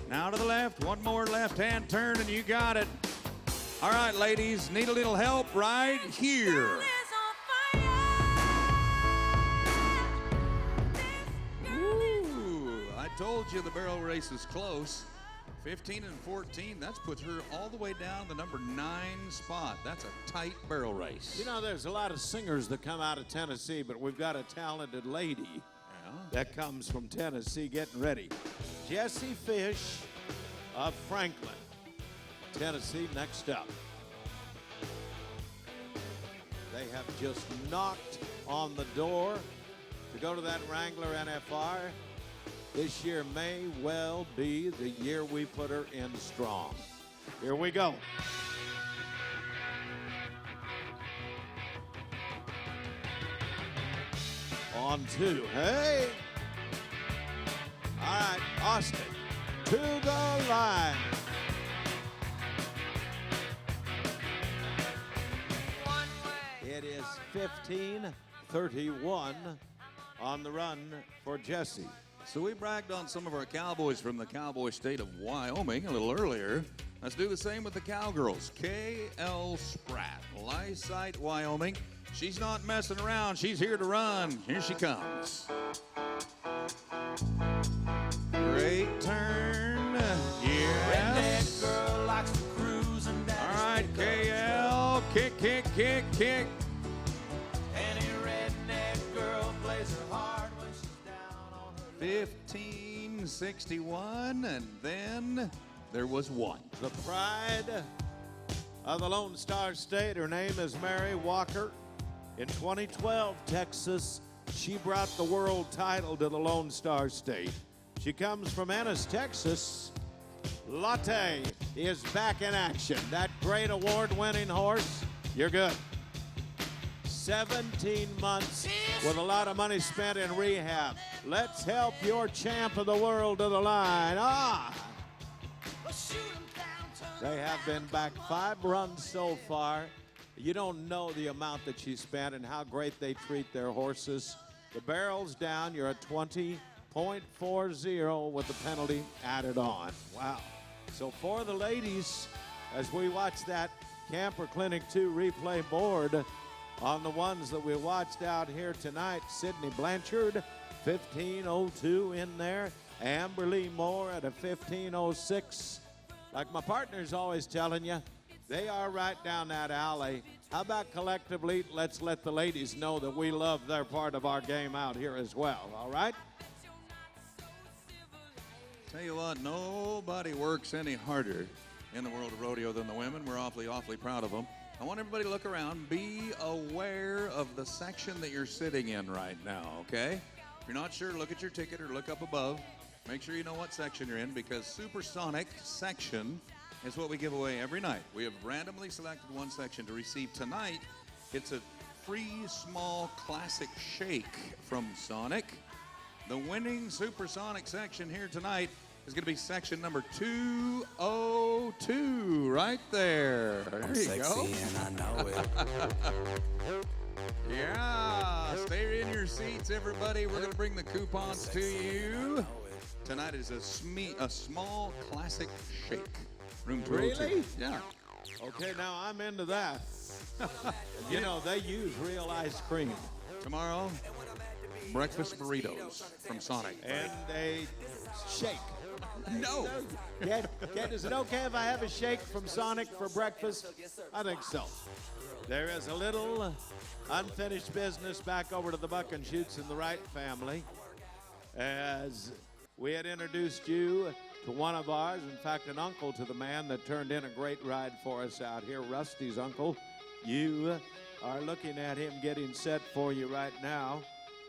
Speaker 2: Now to the left. One more left-hand turn, and you got it. All right, ladies, need a little help right here. Ooh, I told you the barrel race is close. 15 and 14, that's puts her all the way down the number 9 spot. That's a tight barrel race.
Speaker 3: You know, there's a lot of singers that come out of Tennessee, but we've got a talented lady that comes from Tennessee getting ready. Jessie Fish of Franklin, Tennessee, next up. They have just knocked on the door to go to that Wrangler NFR. This year may well be the year we put her in strong. Here we go. On 2. Hey! All right, Austin, to the line. 15-31 on the run for Jesse.
Speaker 2: So we bragged on some of our cowboys from the cowboy state of Wyoming a little earlier. Let's do the same with the cowgirls. K.L. Spratt, Lysite, Wyoming. She's not messing around. She's here to run. Here she comes. Great turn. Yes.
Speaker 4: Girl likes to cruise and
Speaker 2: All right, KL. Kick, kick, kick, kick.
Speaker 4: Any redneck girl plays her hard when she's down on her
Speaker 2: 1561, and then there was one.
Speaker 3: The pride of the Lone Star State. Her name is Mary Walker. In 2012, Texas, she brought the world title to the Lone Star State. She comes from Ennis, Texas. Latte is back in action. That great award-winning horse, you're good. 17 months with a lot of money spent in rehab. Let's help your champ of the world to the line. They have been back 5 runs so far. You don't know the amount that she spent and how great they treat their horses. The barrel's down. You're at 20.40 with the penalty added on. Wow. So for the ladies, as we watch that Camper Clinic 2 replay board on the ones that we watched out here tonight, Sydney Blanchard, 15:02 in there. Amber Lee Moore at a 15:06. Like my partner's always telling you, they are right down that alley. How about collectively, let's let the ladies know that we love their part of our game out here as well, all right?
Speaker 2: Tell you what, nobody works any harder in the world of rodeo than the women. We're awfully, awfully proud of them. I want everybody to look around. Be aware of the section that you're sitting in right now, okay? If you're not sure, look at your ticket or look up above. Make sure you know what section you're in, because Supersonic section is what we give away every night. We have randomly selected one section to receive tonight. It's a free small classic shake from Sonic. The winning Supersonic section here tonight is going to be section number 202, right there. There you go.
Speaker 6: And I know it.
Speaker 2: Yeah, stay in your seats, everybody. We're going to bring the coupons to you. Tonight is a small classic shake. Room 202.
Speaker 3: Really?
Speaker 2: Yeah.
Speaker 3: Okay, now I'm into that. You know, they use real ice cream.
Speaker 2: Tomorrow, breakfast burritos from Sonic.
Speaker 3: And a shake.
Speaker 2: No.
Speaker 3: Is it okay if I have a shake from Sonic for breakfast? I think so. There is a little unfinished business back over to the Buck and Shoots in the Wright family. As we had introduced you to one of ours, in fact, an uncle to the man that turned in a great ride for us out here, Rusty's uncle. You are looking at him getting set for you right now.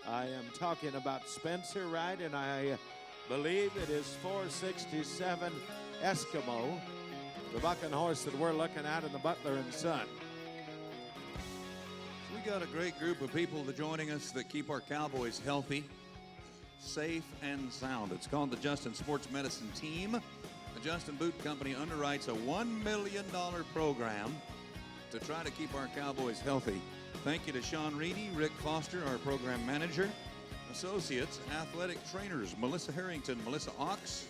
Speaker 3: I am talking about Spencer Wright, and I believe it is 467 Eskimo, the bucking horse that we're looking at in the Butler and Son.
Speaker 2: We got a great group of people that joining us that keep our cowboys healthy, safe, and sound. It's called the Justin Sports Medicine Team. The Justin Boot Company underwrites a $1 million program to try to keep our cowboys healthy. Thank you to Sean Reedy, Rick Foster, our program manager, associates, athletic trainers, Melissa Harrington, Melissa Ox,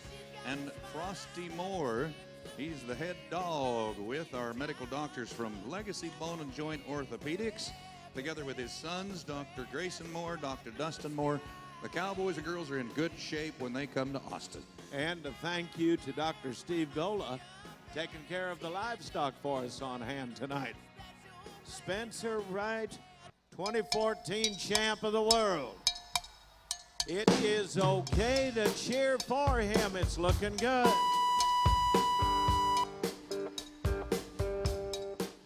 Speaker 2: and Frosty Moore. He's the head dog with our medical doctors from Legacy Bone and Joint Orthopedics, together with his sons, Dr. Grayson Moore, Dr. Dustin Moore. The cowboys and girls are in good shape when they come to Austin.
Speaker 3: And a thank you to Dr. Steve Gola, taking care of the livestock for us on hand tonight. Spencer Wright, 2014 champ of the world. It is okay to cheer for him. It's looking good.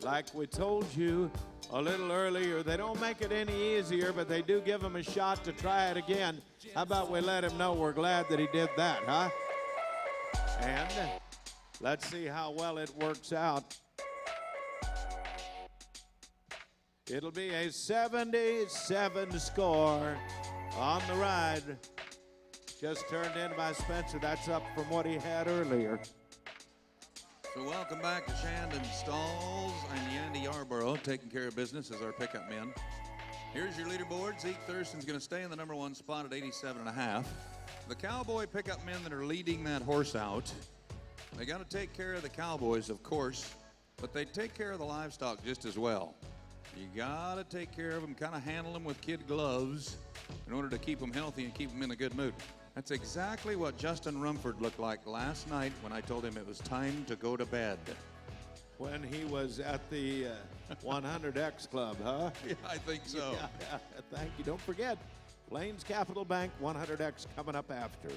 Speaker 3: Like we told you a little earlier, they don't make it any easier, but they do give him a shot to try it again. How about we let him know we're glad that he did that, huh? And let's see how well it works out. It'll be a 77 score on the ride. Just turned in by Spencer. That's up from what he had earlier.
Speaker 2: So welcome back to Shandon Stalls and Yandy Yarborough, taking care of business as our pickup men. Here's your leaderboard. Zeke Thurston's going to stay in the number 1 spot at 87.5. The Cowboy pickup men that are leading that horse out, they got to take care of the Cowboys, of course, but they take care of the livestock just as well. You got to take care of them, kind of handle them with kid gloves in order to keep them healthy and keep them in a good mood. That's exactly what Justin Rumford looked like last night when I told him it was time to go to bed.
Speaker 3: When he was at the 100X Club, huh?
Speaker 2: Yeah, I think so.
Speaker 3: Yeah, thank you. Don't forget, Plains Capital Bank 100X coming up after.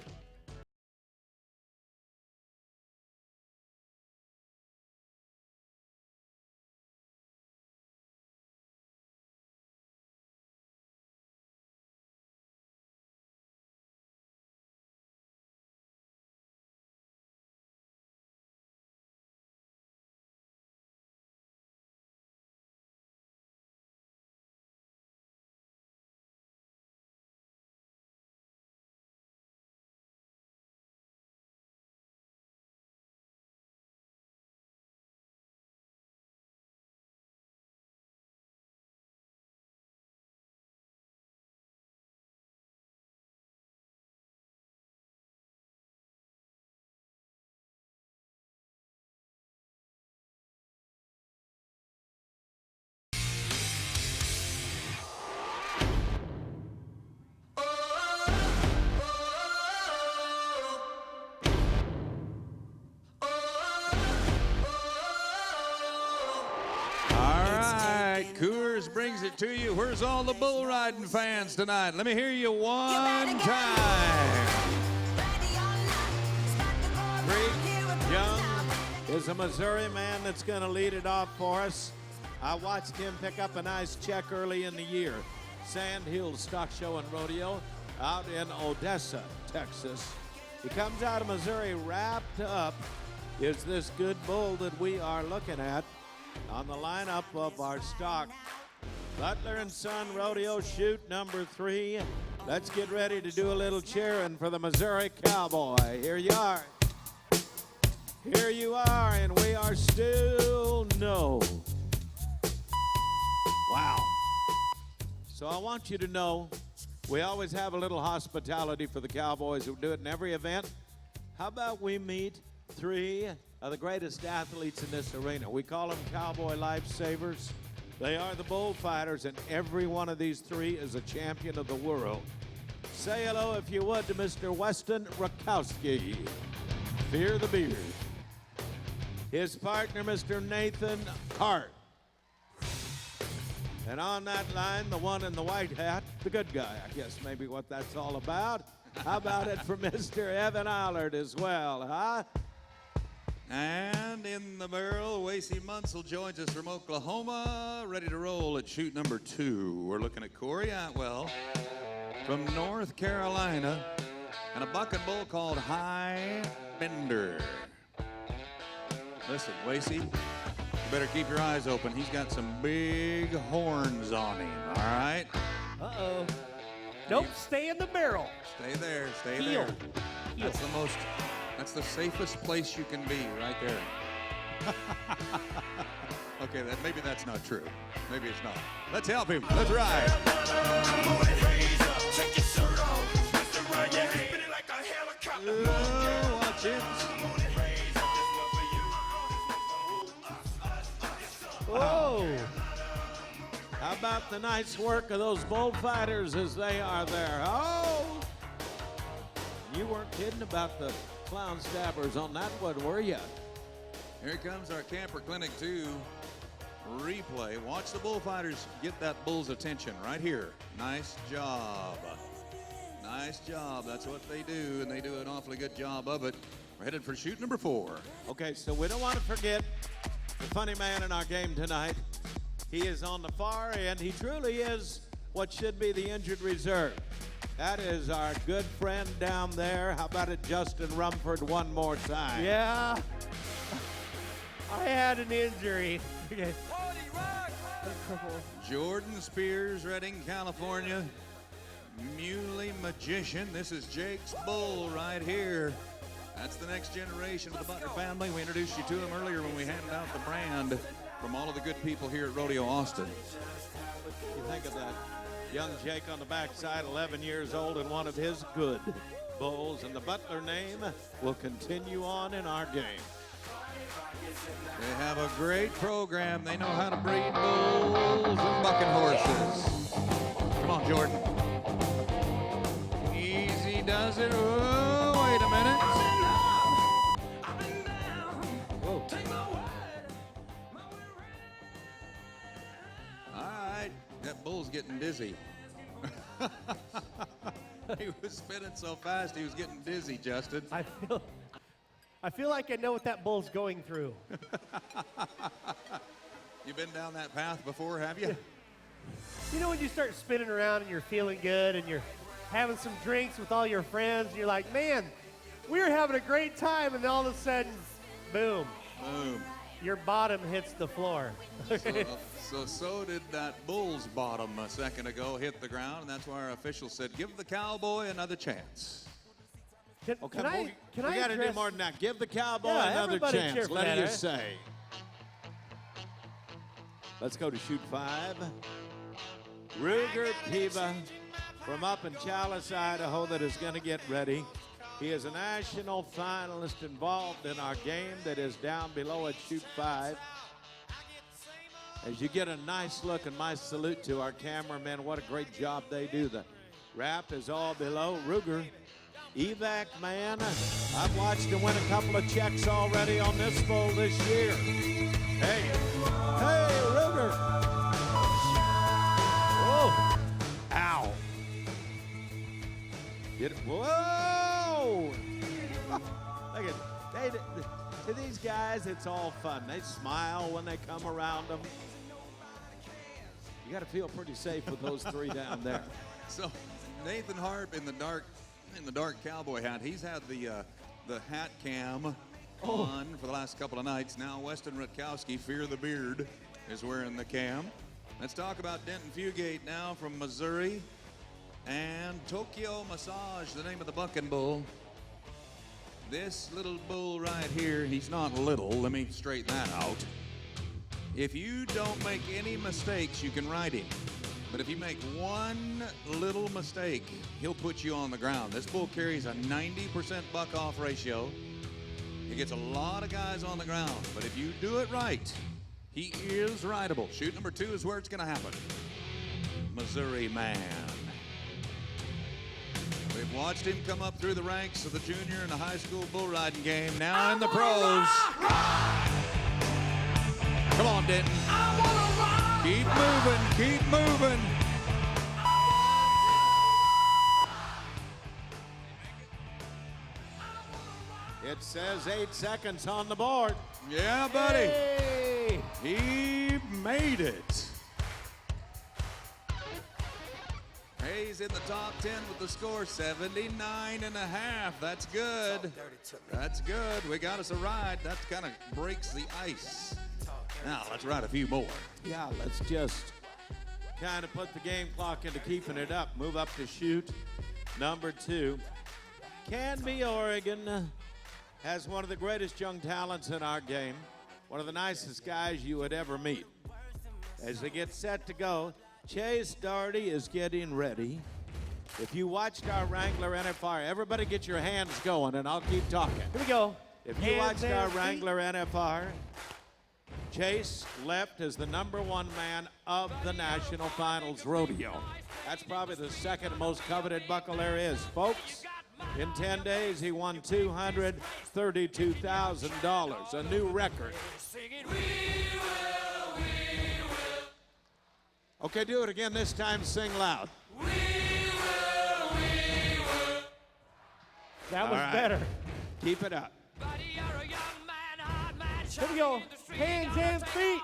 Speaker 2: Coors brings it to you. Where's all the bull riding fans tonight? Let me hear you one time.
Speaker 3: Creek Young is a Missouri man that's going to lead it off for us. I watched him pick up a nice check early in the year. Sand Hills Stock Show and Rodeo out in Odessa, Texas. He comes out of Missouri wrapped up. Is this good bull that we are looking at on the lineup of our stock? Butler and Son Rodeo Shoot number 3. Let's get ready to do a little cheering for the Missouri Cowboy. Here you are. Here you are, and we are still no. Wow. So I want you to know, we always have a little hospitality for the Cowboys. We do it in every event. How about we meet 3 of the greatest athletes in this arena? We call them Cowboy Lifesavers. They are the bullfighters, and every one of these 3 is a champion of the world. Say hello, if you would, to Mr. Weston Rakowski. Fear the beard. His partner, Mr. Nathan Hart. And on that line, the one in the white hat, the good guy, I guess maybe what that's all about. How about it for Mr. Evan Allard as well, huh?
Speaker 2: And in the barrel, Wasey Munsell joins us from Oklahoma, ready to roll at shoot number 2. We're looking at Corey Atwell from North Carolina and a bucking bull called High Bender. Listen, Wasey, you better keep your eyes open. He's got some big horns on him, all right?
Speaker 5: Uh-oh. Nope, stay in the barrel.
Speaker 2: Stay there, stay
Speaker 5: Heel.
Speaker 2: there. That's the most, that's the safest place you can be, right there. Okay, maybe that's not true. Maybe it's not. Let's help him. Let's ride. Oh, watch it.
Speaker 3: Whoa! How about the nice work of those bullfighters as they are there? Oh! You weren't kidding about the clown stabbers on that one, were you?
Speaker 2: Here comes our Camper Clinic 2 replay. Watch the bullfighters get that bull's attention right here. Nice job. Nice job. That's what they do, and they do an awfully good job of it. We're headed for shoot number 4.
Speaker 3: Okay, so we don't want to forget the funny man in our game tonight. He is on the far end. He truly is what should be the injured reserve. That is our good friend down there. How about it, Justin Rumford, one more time?
Speaker 5: Yeah. I had an injury. Okay.
Speaker 2: Jordan Spears, Redding, California. Muley Magician. This is Jake's bull right here. That's the next generation of the Butler family. We introduced you to them earlier when we handed out the brand from all of the good people here at Rodeo Austin.
Speaker 3: You think of that. Young Jake on the backside, 11 years old, and one of his good bulls. And the Butler name will continue on in our game.
Speaker 2: They have a great program. They know how to breed bulls and bucking horses. Come on, Jordan. Easy does it. Oh, wait a minute. All right, that bull's getting dizzy. He was spinning so fast, he was getting dizzy, Justin.
Speaker 5: I feel like I know what that bull's going through.
Speaker 2: You've been down that path before, have you?
Speaker 5: You know when you start spinning around and you're feeling good and you're having some drinks with all your friends and you're like, man, we were having a great time, and all of a sudden, boom.
Speaker 2: Boom.
Speaker 5: Your bottom hits the floor.
Speaker 2: So did that bull's bottom a second ago hit the ground, and that's why our official said, give the cowboy another chance.
Speaker 5: Can I
Speaker 3: We got to do
Speaker 5: address-
Speaker 3: more than that. Give the cowboy
Speaker 5: Yeah,
Speaker 3: another
Speaker 5: everybody cheer
Speaker 3: chance.
Speaker 5: for
Speaker 3: Let
Speaker 5: that,
Speaker 3: you
Speaker 5: eh?
Speaker 3: say. Let's go to shoot 5. Ruger Piva from up in Chalice, Idaho, that is going to get ready. He is a national finalist involved in our game that is down below at shoot 5. As you get a nice look, and my salute to our cameramen, what a great job they do. The wrap is all below. Ruger, evac man. I've watched him win a couple of checks already on this bull this year. Hey, Ruger. Whoa. Ow. Whoa. Look at, to these guys, it's all fun. They smile when they come around them. You got to feel pretty safe with those 3 down there.
Speaker 2: So Nathan Harp in the dark cowboy hat. He's had the hat cam on for the last couple of nights. Now Weston Rutkowski, Fear the Beard, is wearing the cam. Let's talk about Denton Fugate now from Missouri. And Tokyo Massage, the name of the bucking bull. This little bull right here, he's not little. Let me straighten that out. If you don't make any mistakes, you can ride him. But if you make one little mistake, he'll put you on the ground. This bull carries a 90% buck-off ratio. He gets a lot of guys on the ground. But if you do it right, he is rideable. Shoot number 2 is where it's going to happen. Missouri man. We've watched him come up through the ranks of the junior and the high school bull riding game. Now in the pros. Come on, Denton. Keep moving, keep moving.
Speaker 3: It says 8 seconds on the board.
Speaker 2: Yeah, buddy.
Speaker 5: Hey!
Speaker 2: He made it. Hayes in the top 10 with the score 79.5. That's good. That's good. We got us a ride. That kind of breaks the ice. Now let's ride a few more.
Speaker 3: Yeah, let's just kind of put the game clock into keeping it up. Move up to shoot number 2. Canby, Oregon has one of the greatest young talents in our game. One of the nicest guys you would ever meet. As they get set to go, Chase Doherty is getting ready. If you watched our Wrangler NFR, everybody get your hands going, and I'll keep talking.
Speaker 5: Here we go.
Speaker 3: If you
Speaker 5: Hands
Speaker 3: watched
Speaker 5: and
Speaker 3: our
Speaker 5: feet.
Speaker 3: Wrangler NFR, Chase left as the #1 man of the National Finals Rodeo. That's probably the second most coveted buckle there is. Folks, in 10 days, he won $232,000, a new record. Okay, do it again. This time, sing loud.
Speaker 5: That was
Speaker 3: All right.
Speaker 5: better.
Speaker 3: Keep it up.
Speaker 5: Here we go. Hands and feet.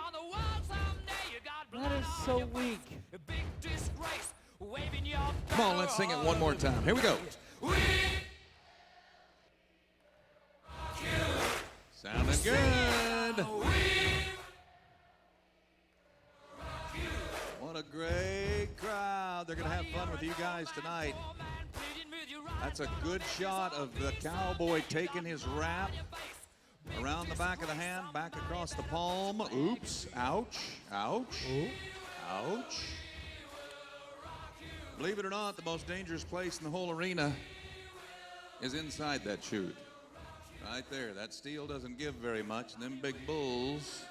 Speaker 5: That is so weak.
Speaker 2: Come on, let's sing it one more time. Here we go. Sounding good. What a great crowd. They're going to have fun with you guys tonight. That's a good shot of the cowboy taking his wrap around the back of the hand, back across the palm. Oops. Ouch. Ouch. Ouch. Believe it or not, the most dangerous place in the whole arena is inside that chute. Right there. That steel doesn't give very much. And them big bulls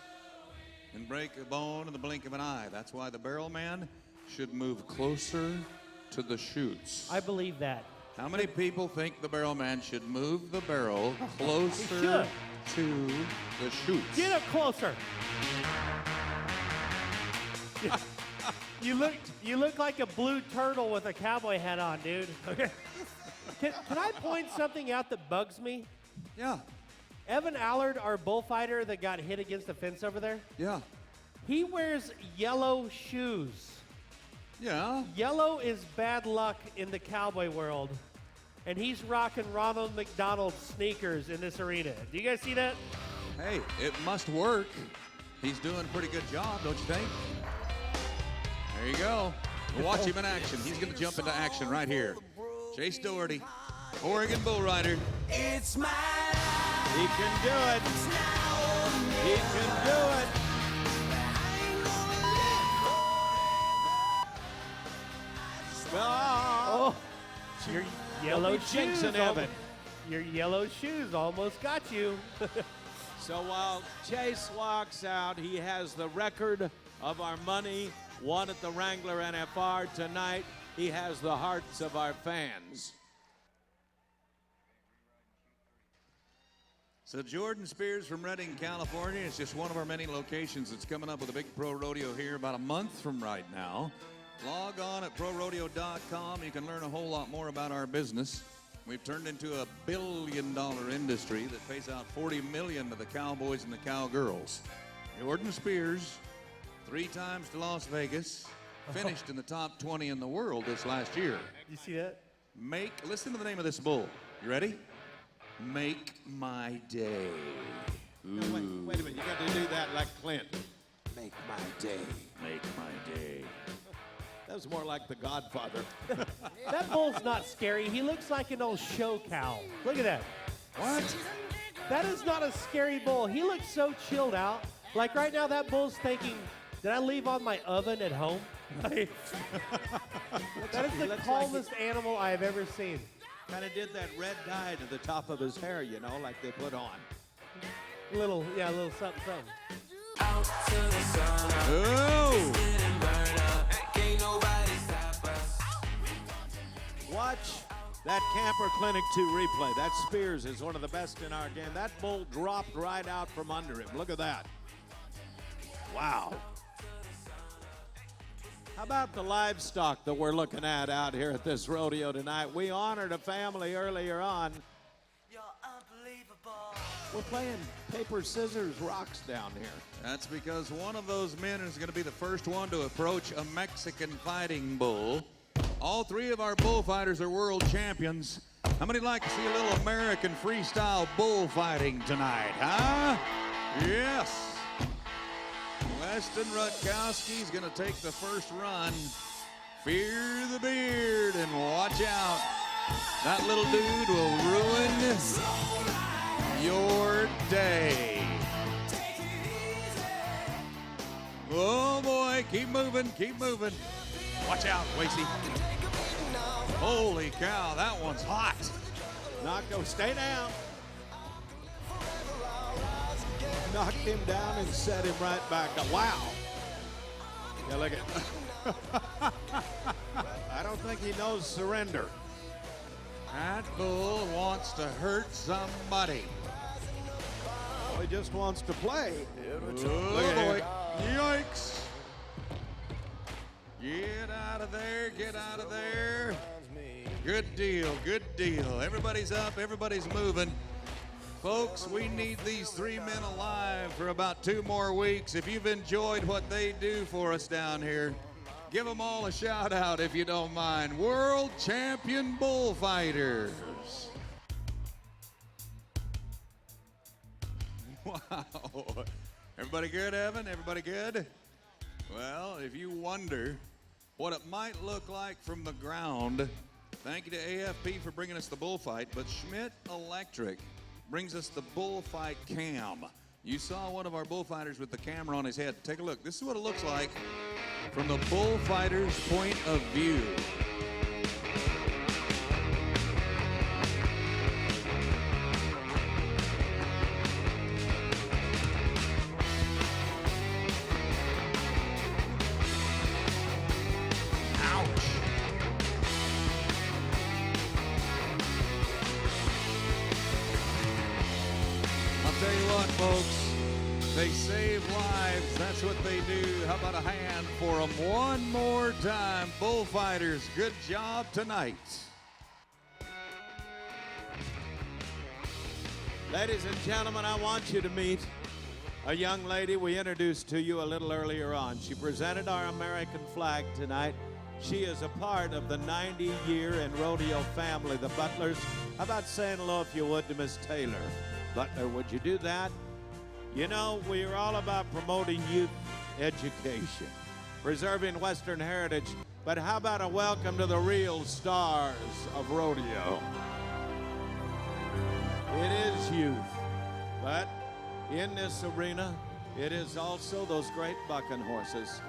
Speaker 2: can break a bone in the blink of an eye. That's why the barrel man should move closer to the chutes.
Speaker 5: I believe that.
Speaker 2: How many people think the barrel man should move the barrel closer
Speaker 5: should.
Speaker 2: to the chutes?
Speaker 5: Get up closer. You look like a blue turtle with a cowboy hat on, dude. Okay. Can I point something out that bugs me?
Speaker 2: Yeah,
Speaker 5: Evan Allard, our bullfighter that got hit against the fence over there,
Speaker 2: yeah,
Speaker 5: he wears yellow shoes.
Speaker 2: yeah.
Speaker 5: Yellow is bad luck in the cowboy world. And he's rocking Ronald McDonald sneakers in this arena. Do you guys see that?
Speaker 2: Hey, it must work. He's doing a pretty good job, don't you think? There you go. We'll watch him in action. He's going to jump into action right here. Chase Doherty, Oregon Bull Rider.
Speaker 1: It's my life.
Speaker 3: He can do it. He can do it.
Speaker 5: Oh, your yellow
Speaker 3: be jinxing
Speaker 5: shoes.
Speaker 3: Evan.
Speaker 5: Your yellow shoes almost got you.
Speaker 3: So while Chase walks out, he has the record of our money won at the Wrangler NFR tonight. He has the hearts of our fans.
Speaker 2: So Jordan Spears from Redding, California is just one of our many locations that's coming up with a big pro rodeo here about a month from right now. Log on at prorodeo.com. You can learn a whole lot more about our business. We've turned into a billion-dollar industry that pays out $40 million to the cowboys and the cowgirls. Jordan Spears, 3 times to Las Vegas, finished in the top 20 in the world this last year.
Speaker 5: You see that?
Speaker 2: Listen to the name of this bull. You ready? Make my day.
Speaker 3: No, wait a minute. You got to do that like Clint. Make my day.
Speaker 2: Make my day.
Speaker 3: That was more like The Godfather.
Speaker 5: That bull's not scary. He looks like an old show cow. Look at that.
Speaker 2: What?
Speaker 5: That is not a scary bull. He looks so chilled out. Like right now, that bull's thinking, did I leave on my oven at home? That is the
Speaker 3: looks
Speaker 5: calmest animal I have ever seen.
Speaker 3: Kind of did that red dye to the top of his hair, you know, like they put on.
Speaker 5: Little something, something.
Speaker 2: Oh!
Speaker 3: Watch that Camper Clinic 2 replay. That Spears is one of the best in our game. That bull dropped right out from under him. Look at that. Wow. How about the livestock that we're looking at out here at this rodeo tonight? We honored a family earlier on.
Speaker 1: You're unbelievable.
Speaker 3: We're playing paper, scissors, rocks down here.
Speaker 2: That's because one of those men is going to be the first one to approach a Mexican fighting bull. All 3 of our bullfighters are world champions. How many like to see a little American freestyle bullfighting tonight, huh? Yes. Weston Rutkowski's going to take the first run. Fear the beard and watch out. That little dude will ruin your day. Oh boy, keep moving, keep moving. Watch out, Wasey. Holy cow, that one's hot.
Speaker 3: Go, stay down. Knocked him down and set him right back up. Wow. Yeah, look at I don't think he knows surrender.
Speaker 2: That bull wants to hurt somebody.
Speaker 3: He just wants to play.
Speaker 2: Oh boy. Yikes. Get out of there, get out of there. Good deal, good deal. Everybody's up, everybody's moving. Folks, we need these 3 men alive for about 2 more weeks. If you've enjoyed what they do for us down here, give them all a shout out if you don't mind. World champion bullfighters. Wow. Everybody good, Evan? Everybody good? Well, if you wonder what it might look like from the ground, thank you to AFP for bringing us the bullfight, but Schmidt Electric brings us the bullfight cam. You saw one of our bullfighters with the camera on his head. Take a look. This is what it looks like from the bullfighter's point of view. tell you what, folks, they save lives. That's what they do. How about a hand for them one more time? Bullfighters, good job tonight.
Speaker 3: Ladies and gentlemen, I want you to meet a young lady we introduced to you a little earlier on. She presented our American flag tonight. She is a part of the 90-year and rodeo family, the Butlers. How about saying hello, if you would, to Miss Taylor? Butler, would you do that? You know, we're all about promoting youth education, preserving Western heritage, but how about a welcome to the real stars of rodeo? It is youth, but in this arena, it is also those great bucking horses.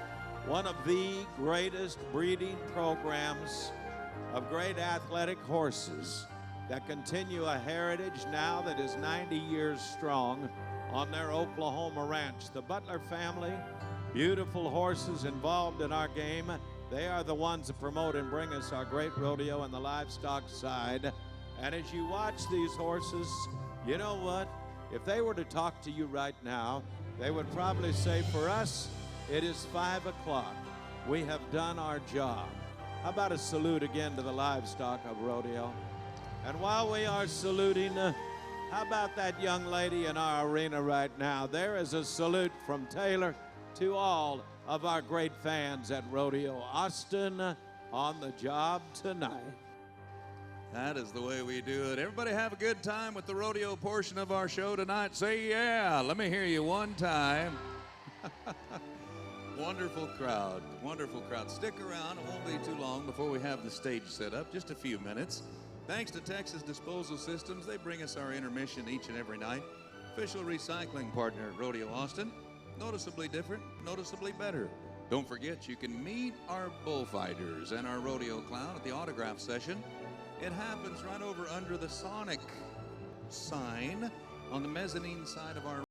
Speaker 3: One of the greatest breeding programs of great athletic horses that continue a heritage now that is 90 years strong on their Oklahoma ranch. The Butler family, beautiful horses involved in our game. They are the ones that promote and bring us our great rodeo and the livestock side. And as you watch these horses, you know what? If they were to talk to you right now, they would probably say, for us, it is 5 o'clock. We have done our job. How about a salute again to the livestock of rodeo? And while we are saluting, how about that young lady in our arena right now? There is a salute from Taylor to all of our great fans at Rodeo Austin on the job tonight.
Speaker 2: That is the way we do it. Everybody have a good time with the rodeo portion of our show tonight. Say yeah. Let me hear you one time. Wonderful crowd. Wonderful crowd. Stick around. It won't be too long before we have the stage set up. Just a few minutes. Thanks to Texas Disposal Systems, they bring us our intermission each and every night. Official recycling partner at Rodeo Austin. Noticeably different, noticeably better. Don't forget, you can meet our bullfighters and our rodeo clown at the autograph session. It happens right over under the Sonic sign on the mezzanine side of our